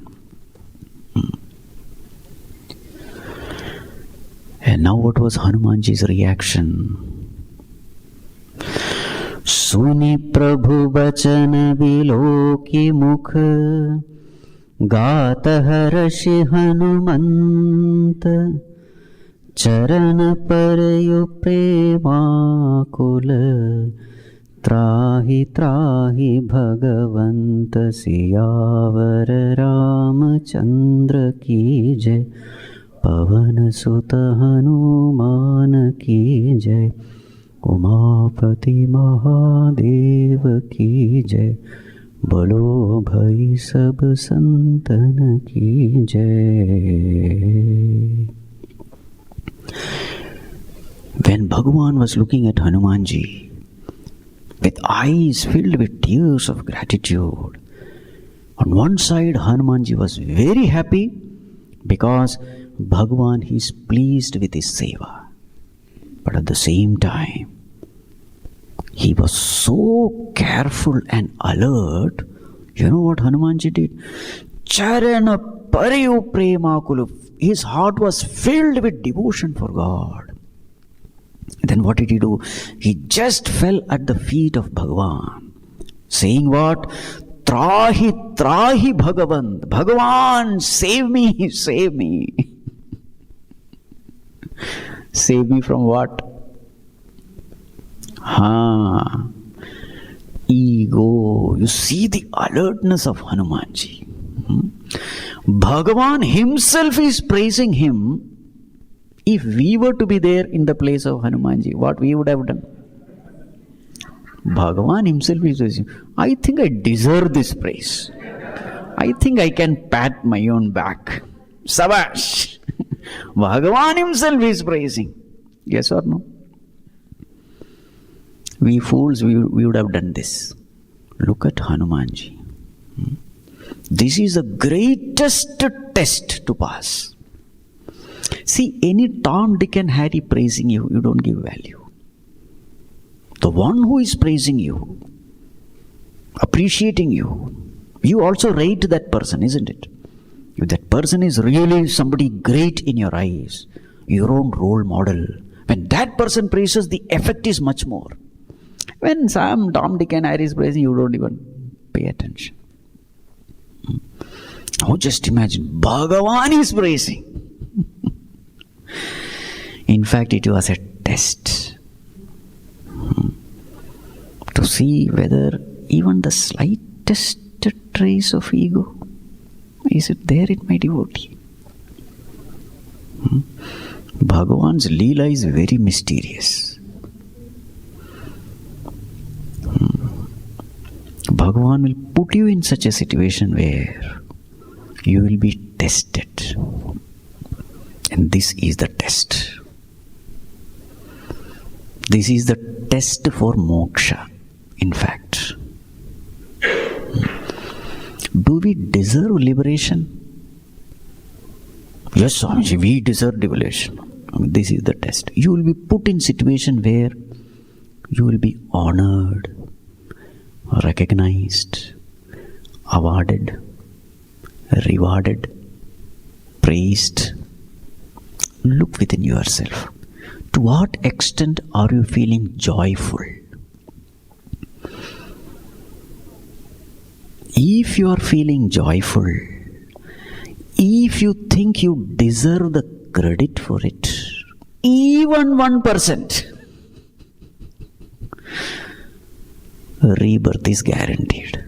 And now what was Hanumanji's reaction? Suni Prabhu Bachana Viloki Mukha Gata Harashi Hanumanta Charana Parayu Prema Kula Trahi Trahi Bhagavanta Siyavara Ramachandra Ki Jai Pavan Sutta Hanuman Ki Jai Umapati Mahadeva Ki Jai Balo Bhai Sab Santan Ki Jai. When Bhagavan was looking at Hanumanji with eyes filled with tears of gratitude, on one side Hanumanji was very happy because Bhagavan is pleased with his seva. But at the same time, he was so careful and alert. You know what Hanumanji did? Charana Pariyu Premakulu. His heart was filled with devotion for God. Then what did he do? He just fell at the feet of Bhagavan, saying what? Trahi Trahi Bhagavan. Bhagavan, save me, save me. Save me from what? Ego. You see the alertness of Hanumanji. Bhagavan himself is praising him. If we were to be there in the place of Hanumanji, what we would have done? Bhagavan himself is praising. I think I deserve this praise. I think I can pat my own back. Sabash! Bhagavan himself is praising. Yes or no? We fools, we would have done this. Look at Hanumanji. This is the greatest test to pass. See, any Tom, Dick and Harry praising you, you don't give value. The one who is praising you, appreciating you, you also rate that person, isn't it? If that person is really somebody great in your eyes, your own role model, when that person praises, the effect is much more. When some Tom, Dick and Harry is praising, you don't even pay attention. Oh, just imagine, Bhagavan is praising. In fact, it was a test to see whether even the slightest trace of ego is it there in my devotee. Bhagavan's Leela is very mysterious. Bhagavan will put you in such a situation where you will be tested. And this is the test. This is the test for moksha, in fact. Do we deserve liberation? Yes, Swamiji, we deserve devolution. This is the test. You will be put in situation where you will be honored, recognized, awarded, rewarded, praised. Look within yourself. To what extent are you feeling joyful? If you are feeling joyful, if you think you deserve the credit for it, even 1%, rebirth is guaranteed.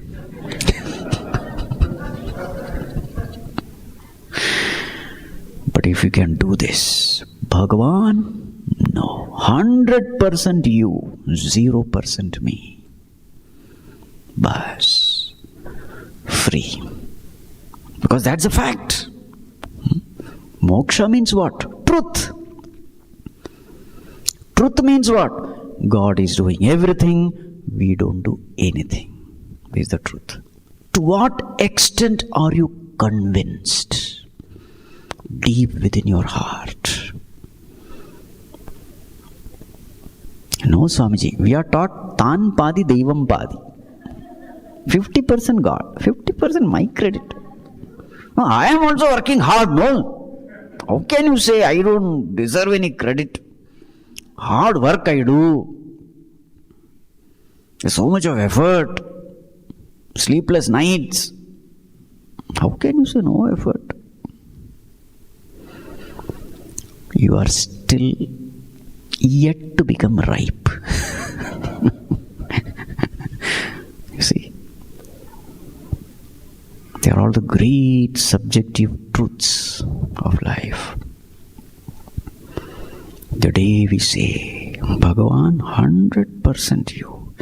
But if you can do this, Bhagavan, no, 100% you, 0% me. Bas, free. Because that's a fact. Moksha means what? Truth. Truth means what? God is doing everything, we don't do anything. This is the truth. To what extent are you convinced? Deep within your heart. No, Swamiji, we are taught Tan Padi Devam Padi. 50% God, 50% my credit. No, I am also working hard, no? How can you say I don't deserve any credit? Hard work I do. There's so much of effort. Sleepless nights. How can you say no effort? You are still yet to become ripe. You see, they are all the great subjective truths of life. The day we say, Bhagavan, 100% you,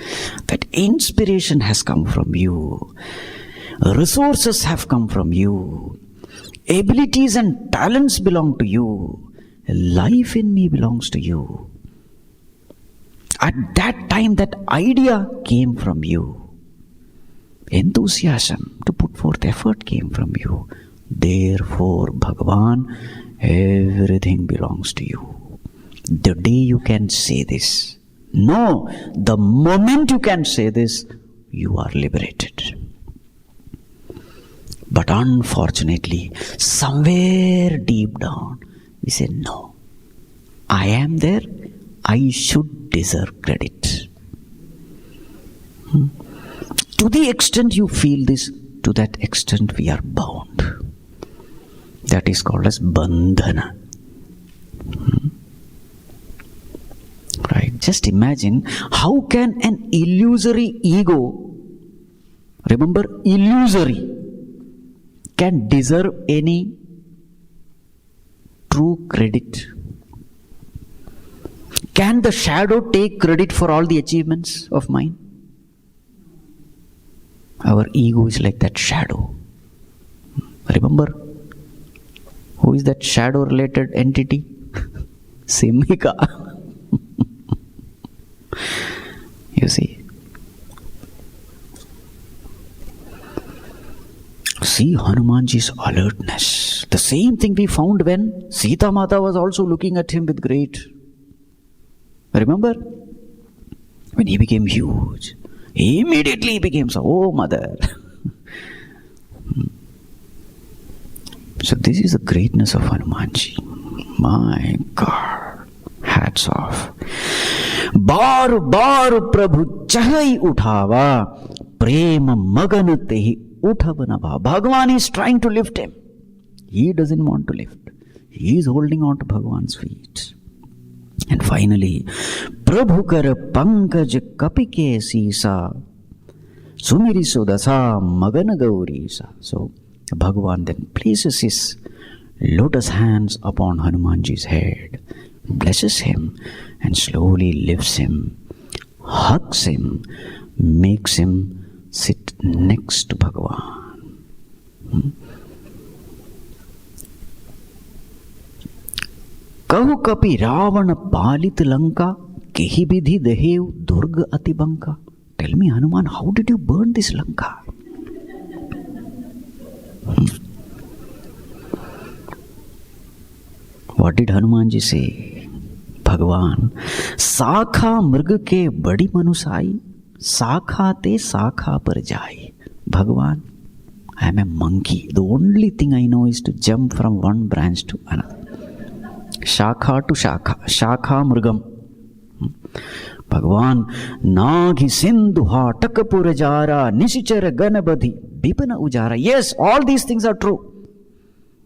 that inspiration has come from you, resources have come from you, abilities and talents belong to you, life in me belongs to you. At that time, that idea came from you. Enthusiasm to put forth effort came from you. Therefore, Bhagavan, everything belongs to you. The day you can say this, no, the moment you can say this, you are liberated. But unfortunately, somewhere deep down, we say, no, I am there, I should deserve credit. To the extent you feel this, to that extent we are bound. That is called as bandhana. Right? Just imagine, how can an illusory ego, remember, illusory, can deserve any true credit? Can the shadow take credit for all the achievements of mine? Our ego is like that shadow. Remember, who is that shadow related entity? Simhika. You see. See Hanumanji's alertness. The same thing we found when Sita Mata was also looking at him with great. Remember? When he became huge. Immediately he became so, oh mother. So this is the greatness of Hanumanji. My God. Hats off. Bar bar Prabhu chahai uthava prema magan tehi uthavanava. Bhagavan is trying to lift him. He doesn't want to lift. He is holding on to Bhagavan's feet. And finally, Prabhu kar pankaj kapike sisa sumiri sudasa magana gaurisa. So Bhagavan then places his lotus hands upon Hanumanji's head, blesses him, and slowly lifts him, hugs him, makes him sit next to Bhagavan. Kahu kapi Ravana palit Lanka, kehi bidhi dehev durga atibanka. Tell me, Hanuman, how did you burn this Lanka? What did Hanumanji say? भगवान साखा मृग के बड़ी मनुसाई, साखा ते साखा पर जाए. Bhagavan, I am a monkey. The only thing I know is to jump from one branch to another. Shakha to shakha. Shakha mrugam. Bhagavan, Naghi Sindhuha Takapurajara Nishichara Ganabadhi Bipana Ujara. Yes, all these things are true.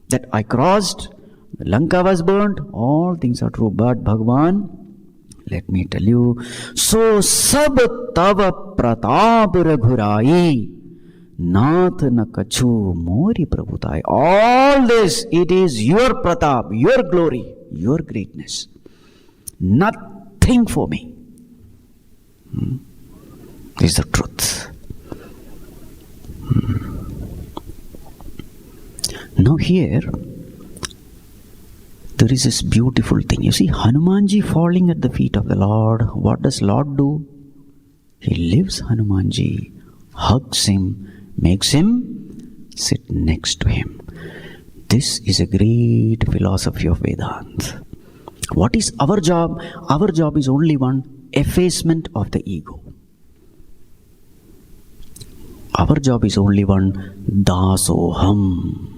That I crossed, Lanka was burnt, all things are true. But Bhagavan, let me tell you, so sab tava pratap raghurai. Nath na kachu mori prabhutai. All this, it is your pratap, your glory, your greatness. Nothing for me. This is the truth. Now here, there is this beautiful thing. You see, Hanumanji falling at the feet of the Lord. What does Lord do? He lifts Hanumanji, hugs him, makes him sit next to him. This is a great philosophy of Vedanta. What is our job? Our job is only one: effacement of the ego. Our job is only one: dasoham.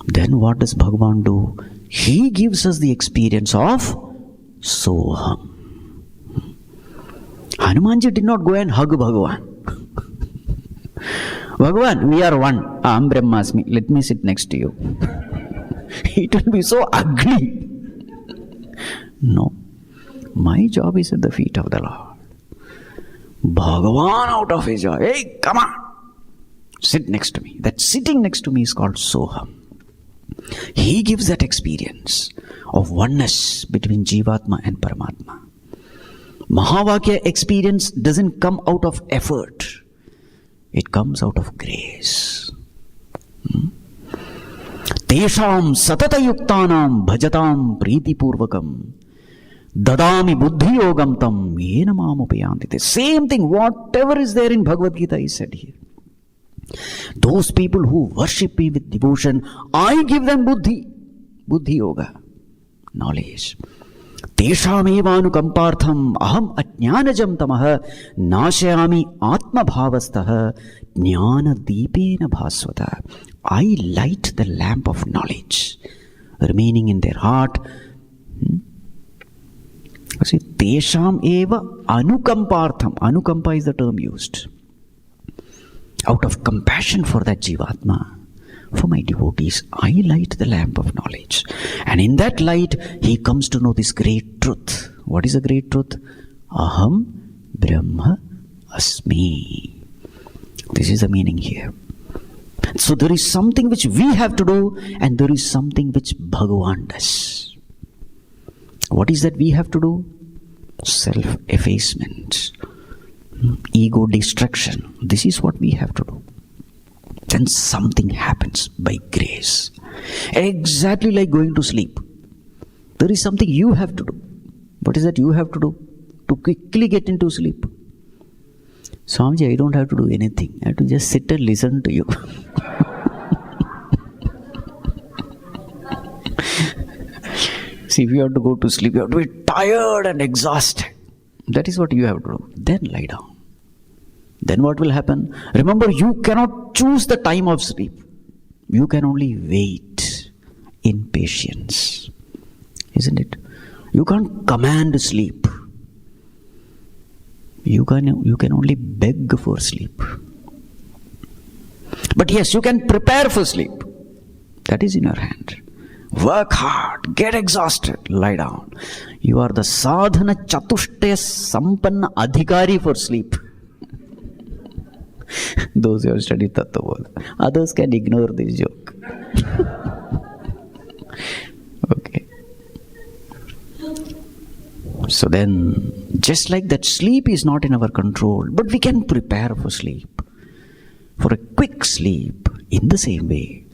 Then what does Bhagavan do? He gives us the experience of soham. Hanumanji did not go and hug Bhagavan. Bhagavan, we are one. Aham Brahmasmi. Let me sit next to you. It will be so ugly. No. My job is at the feet of the Lord. Bhagavan out of his joy. Hey, come on. Sit next to me. That sitting next to me is called soham. He gives that experience of oneness between Jivatma and Paramatma. Mahavakya experience doesn't come out of effort. It comes out of grace. Tesham satata yuktanam bhajatam priti purvakam dadami buddhi yogam tam yena mamupayanti. The same thing, whatever is there in Bhagavad Gita is said here. Those people who worship me with devotion, I give them buddhi. Buddhi yoga, knowledge. Tesham evanukampartham aham ajnanajam tamaha nashayami atma bhavastaha jnana deepena bhasvata. I light the lamp of knowledge remaining in their heart. See, tesham eva anukampartham. Anukampa is the term used. Out of compassion for that Jivatma, for my devotees, I light the lamp of knowledge. And in that light, he comes to know this great truth. What is the great truth? Aham Brahma Asmi. This is the meaning here. So there is something which we have to do, and there is something which Bhagavan does. What is that we have to do? Self-effacement. Ego destruction. This is what we have to do. Then something happens by grace. Exactly like going to sleep. There is something you have to do. What is that you have to do? To quickly get into sleep. Swamiji, I don't have to do anything. I have to just sit and listen to you. See, if you have to go to sleep, you have to be tired and exhausted. That is what you have to do. Then lie down. Then what will happen? Remember, you cannot choose the time of sleep. You can only wait in patience. Isn't it? You can't command sleep. You can only beg for sleep. But yes, you can prepare for sleep. That is in your hand. Work hard, get exhausted, lie down. You are the sadhana chatushtaya sampanna adhikari for sleep. Those who have studied Tattva. Others can ignore this joke. Okay. So then, just like that, sleep is not in our control, but we can prepare for sleep. For a quick sleep, in the same way.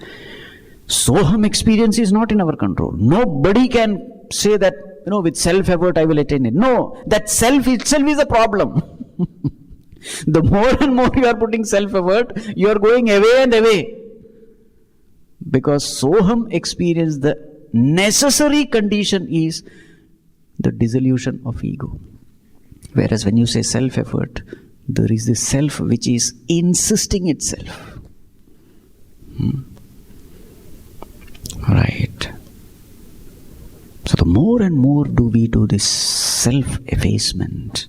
Soham experience is not in our control. Nobody can say that, with self-effort I will attain it. No, that self itself is a problem. The more and more you are putting self-effort, you are going away and away. Because Soham experience, the necessary condition is the dissolution of ego. Whereas when you say self-effort, there is this self which is insisting itself. Right. So the more and more do we do this self-effacement,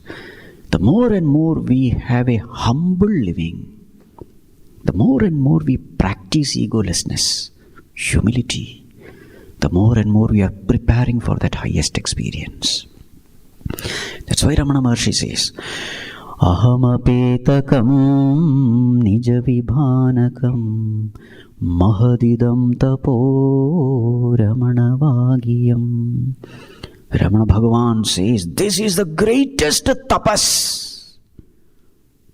the more and more we have a humble living, the more and more we practice egolessness, humility, the more and more we are preparing for that highest experience. That's why Ramana Maharshi says, Ahamapetakam nijavibhanakam mahadidam tapo Ramana Vagiyam. Ramana Bhagavan says, this is the greatest tapas.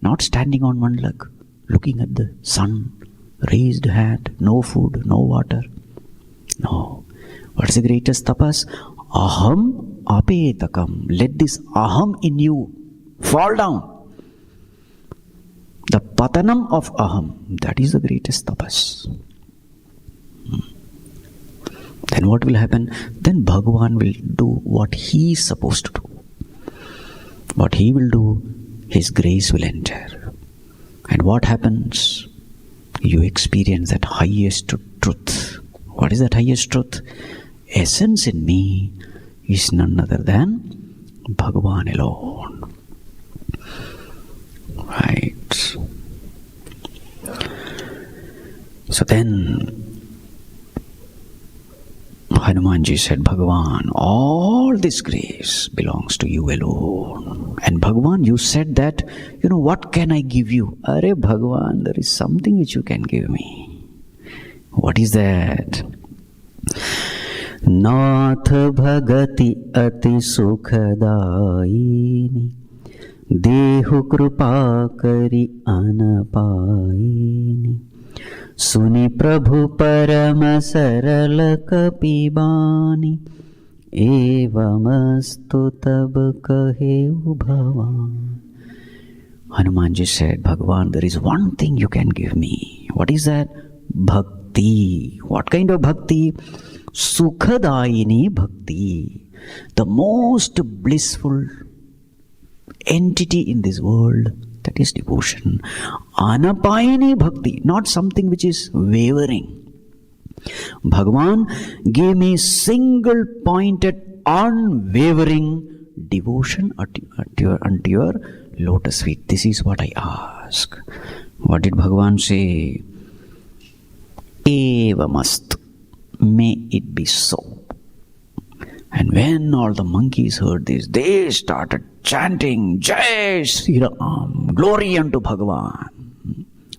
Not standing on one leg, looking at the sun, raised hand, no food, no water. No. What is the greatest tapas? Aham apetakam. Let this aham in you fall down. The patanam of aham, that is the greatest tapas. Then what will happen? Then Bhagavan will do what he is supposed to do. What he will do, his grace will enter. And what happens? You experience that highest truth. What is that highest truth? Essence in me is none other than Bhagavan alone. Right. So then Hanumanji said, Bhagavan, all this grace belongs to you alone. And Bhagavan, you said that, what can I give you? Arey Bhagavan, there is something which you can give me. What is that? Nath bhagati ati sukhadaini dehu kripa kari anapaini suni prabhu parama sarala kapibani evamastu tab kahe bhavan. Hanumanji said, Bhagavan, there is one thing you can give me. What is that? Bhakti. What kind of bhakti? Sukhadayini bhakti. The most blissful entity in this world, that is devotion. Anapayini bhakti, not something which is wavering. Bhagavan, give me single pointed, unwavering devotion unto your lotus feet. This is what I ask. What did Bhagavan say? Evamast. May it be so. And when all the monkeys heard this, they started chanting, Jai Sri Ram, glory unto Bhagavan.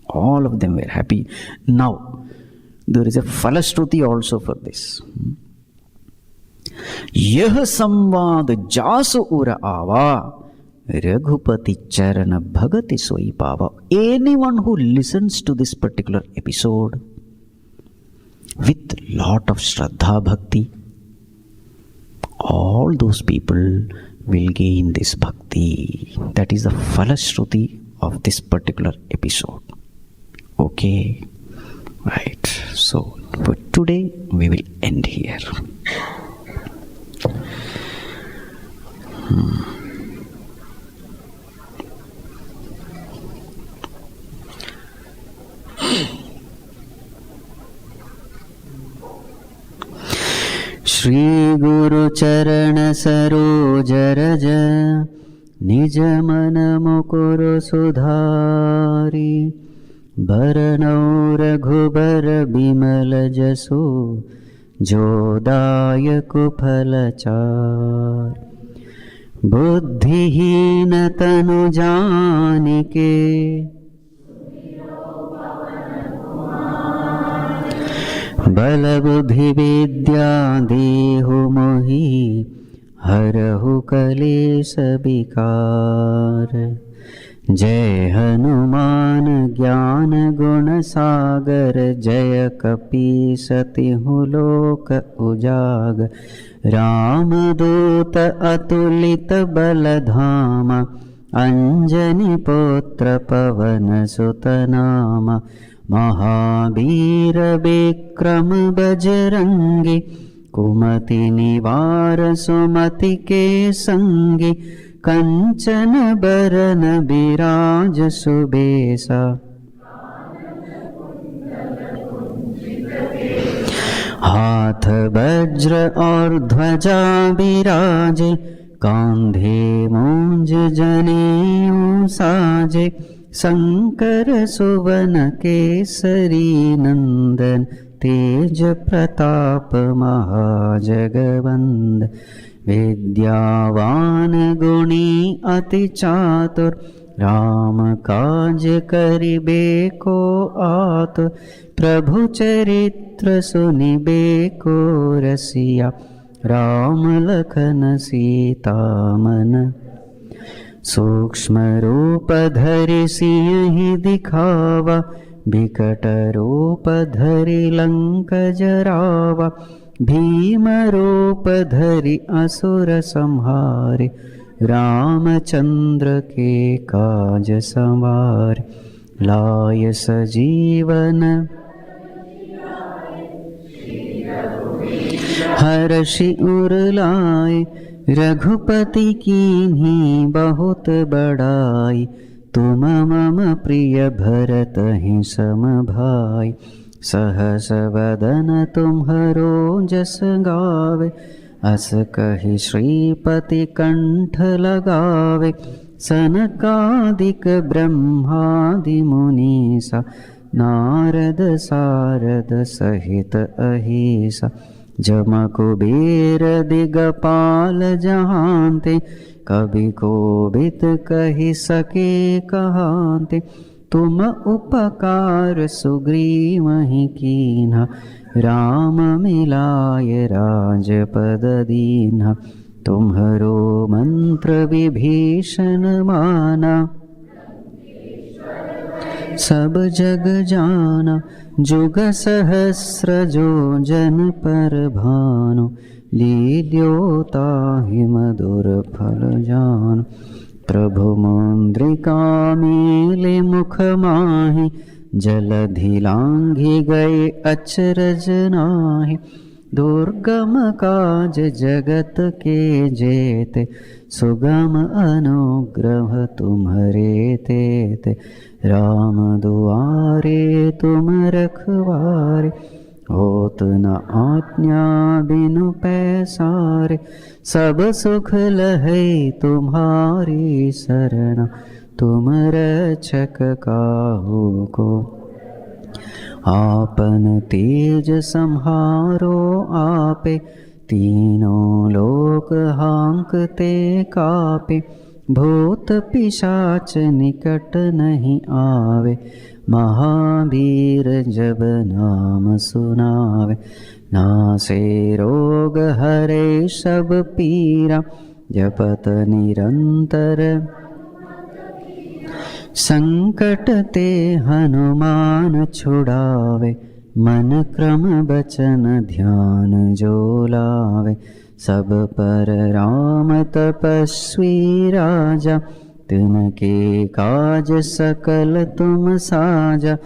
All of them were happy. Now, there is a falashruti also for this. Yah samvad jasu ura ava Raghupati charana bhagati soi pava. Anyone who listens to this particular episode with lot of Shraddha Bhakti, all those people will gain this Bhakti. That is the falashruti of this particular episode. Okay? Right. So, for today, we will end here. Shri Guru Charana Saroj Raja Nij Mana Mukuru Sudhari Bharanau Raghubara Bimala Jasu Jodaya Kuphalachar Buddhihina Tanu Janike Bala buddhi vidya dehu mohi harahu kalesa bikar. Jai Hanuman Gyan Guna Sagar Jaya Kapi Satihu Loka Ujag Ramadota Atulita Baladhama Anjani Putra Pavana Sutanama Mahabhira Bikram Bajrangi कुमति निवार सुमति के संगी, कंचन बरन बिराज सुबेसा। हाथ वज्र और ध्वजा बिराजे, कांधे मूंज जनेऊ साजे। शंकर सुवन केसरी नंदन, तेज प्रताप महाजगवंद। विद्यावान गुणी अति चातुर, राम काज करिबे को आतुर। प्रभु चरित्र सुनिबे को रसिया, राम लखन सीता मन। सूक्ष्म रूप धरि सिंहि दिखावा, बिकट रूप धरि लंक जरावा। भीम रूप धरि असुर संहारे, रामचंद्र के काज संवारे। लाय सजीवन हर्षि उर लाए, रघुपति कीन्ही बहुत बड़ाई। तुम मम प्रिय भरतहि सम भाई, सहस वदन तुम्हरो जस गावे। अस कहि श्रीपति कंठ लगावे, सनकादिक ब्रह्मादि मुनीसा। नारद सारद सहित अहिसा, जम कुबेर दिगपाल जहांते। कवि कोविद कहि सके कहांते, तुम उपकार सुग्रीवहि कीन्हा। राम मिलाय राजपद दीन्हा, तुम्हरो मंत्र विभीषण माना। सब जग जाना, जुग सहस्र जो जन पर भानु। लील्योताहि मधुर फल जान, प्रभु मुद्रिका मेले मुख माहि। जलधि लांघि गए अचरज नाहि, दुर्गम काज जगत के जेते। सुगम अनुग्रह तुम्हरे तेते, राम दुआरे तुम रखवारे। होत न आज्ञा बिनु पैसारे, सब सुख लहै तुम्हारी शरण। तुम रक्षक काहू को, आपन तेज सम्हारो आपे। तीनों लोक हांकते कापे, भूत पिशाच निकट नहीं आवे। महावीर जब नाम सुनावे, नासे रोग हरे सब पीरा। जपत निरंतर संकट ते हनुमान छुड़ावे। मन क्रम बचन ध्यान जो लावे, सब पर राम तपस्वी राजा। तिनके काज सकल तुम साजा,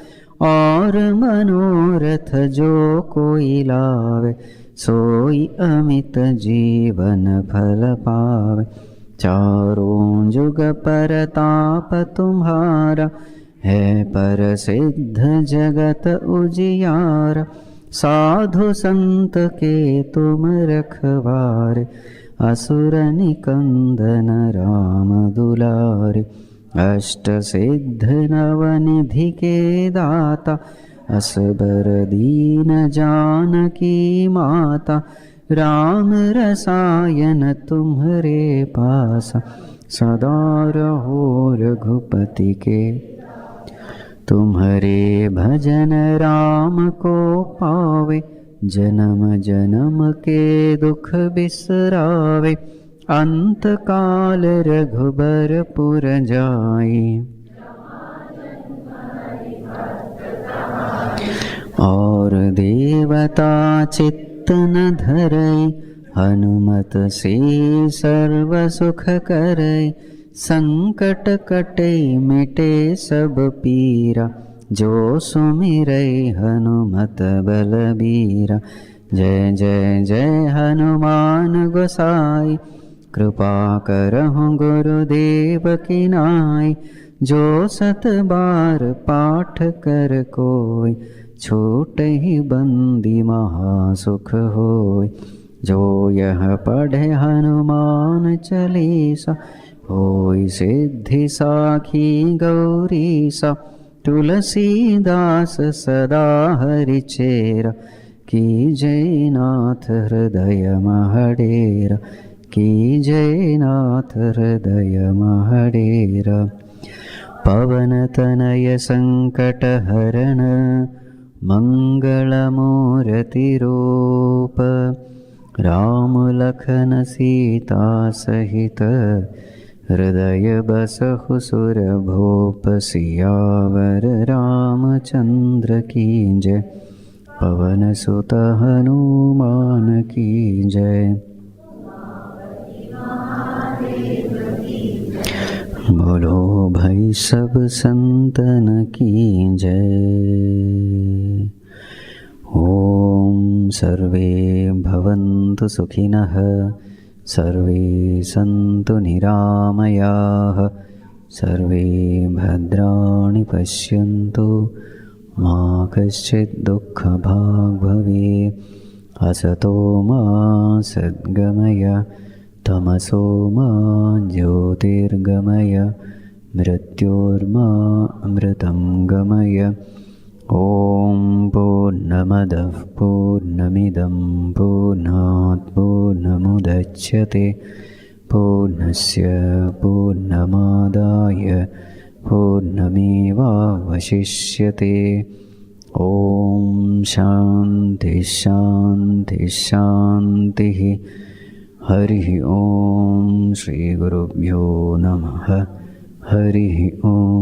और मनोरथ जो कोई लावे। सोई अमित जीवन फल पावे, चारों जुग परताप तुम्हारा। है पर सिद्ध जगत उजियारा, साधु संत के तुम रखवारे। असुर निकंदन राम दुलारे, अष्ट सिद्ध नवनिधि के दाता। असबर दीन जानकी माता, राम रसायन तुम्हरे पासा। सदा रहो रघुपति के, तुम्हरे भजन राम को पावे। जन्म जन्म के दुख बिसरावे, अंत काल रघुबरपुर जाई। और देवता चित्त न धरई, हनुमत से सर्व सुख करई। संकट कटे मिटे सब पीरा, जो सुमिरै हनुमत बलबीरा। जय जय जय हनुमान गोसाई, कृपा करहु गुरुदेव की नाई। जो सत बार पाठ कर कोई, छूटहि बंदी महासुख होय। जो यह पढ़े हनुमान चालीसा, होय सिद्धि साखी गौरीसा। तुलसीदास सदा हरिचेरा, कीजय नाथ हृदय महडेरा। कीजय नाथ हृदय महडेरा। पवन तनय संकट हरण, मंगल मूर्ति रूप। राम लखन सीता सहित, हृदय बसहु सुर भूप। सियावर रामचंद्र की जय, पवन सुत हनुमान की जय। बोलो भाई सब संतन की जय। ओम सर्वे भवन्तु सुखिनः, सर्वे सन्तु निरामयाः, सर्वे भद्राणि पश्यन्तु, मा कश्चित् दुःखभाग् भवेत्। असतो मा सद्गमय, तमसो मा ज्योतिर्गमय। मृत्योर्मा अमृतं गमय। ॐ पूर्णमदः पूर्णमिदं पूर्णात् पूर्णमुदच्यते, पूर्णस्य पूर्णमादाय पूर्णमेवावशिष्यते। ॐ शान्ति शान्ति शान्तिः। हरिः ॐ श्री गुरुभ्यो नमः। हरिः ॐ।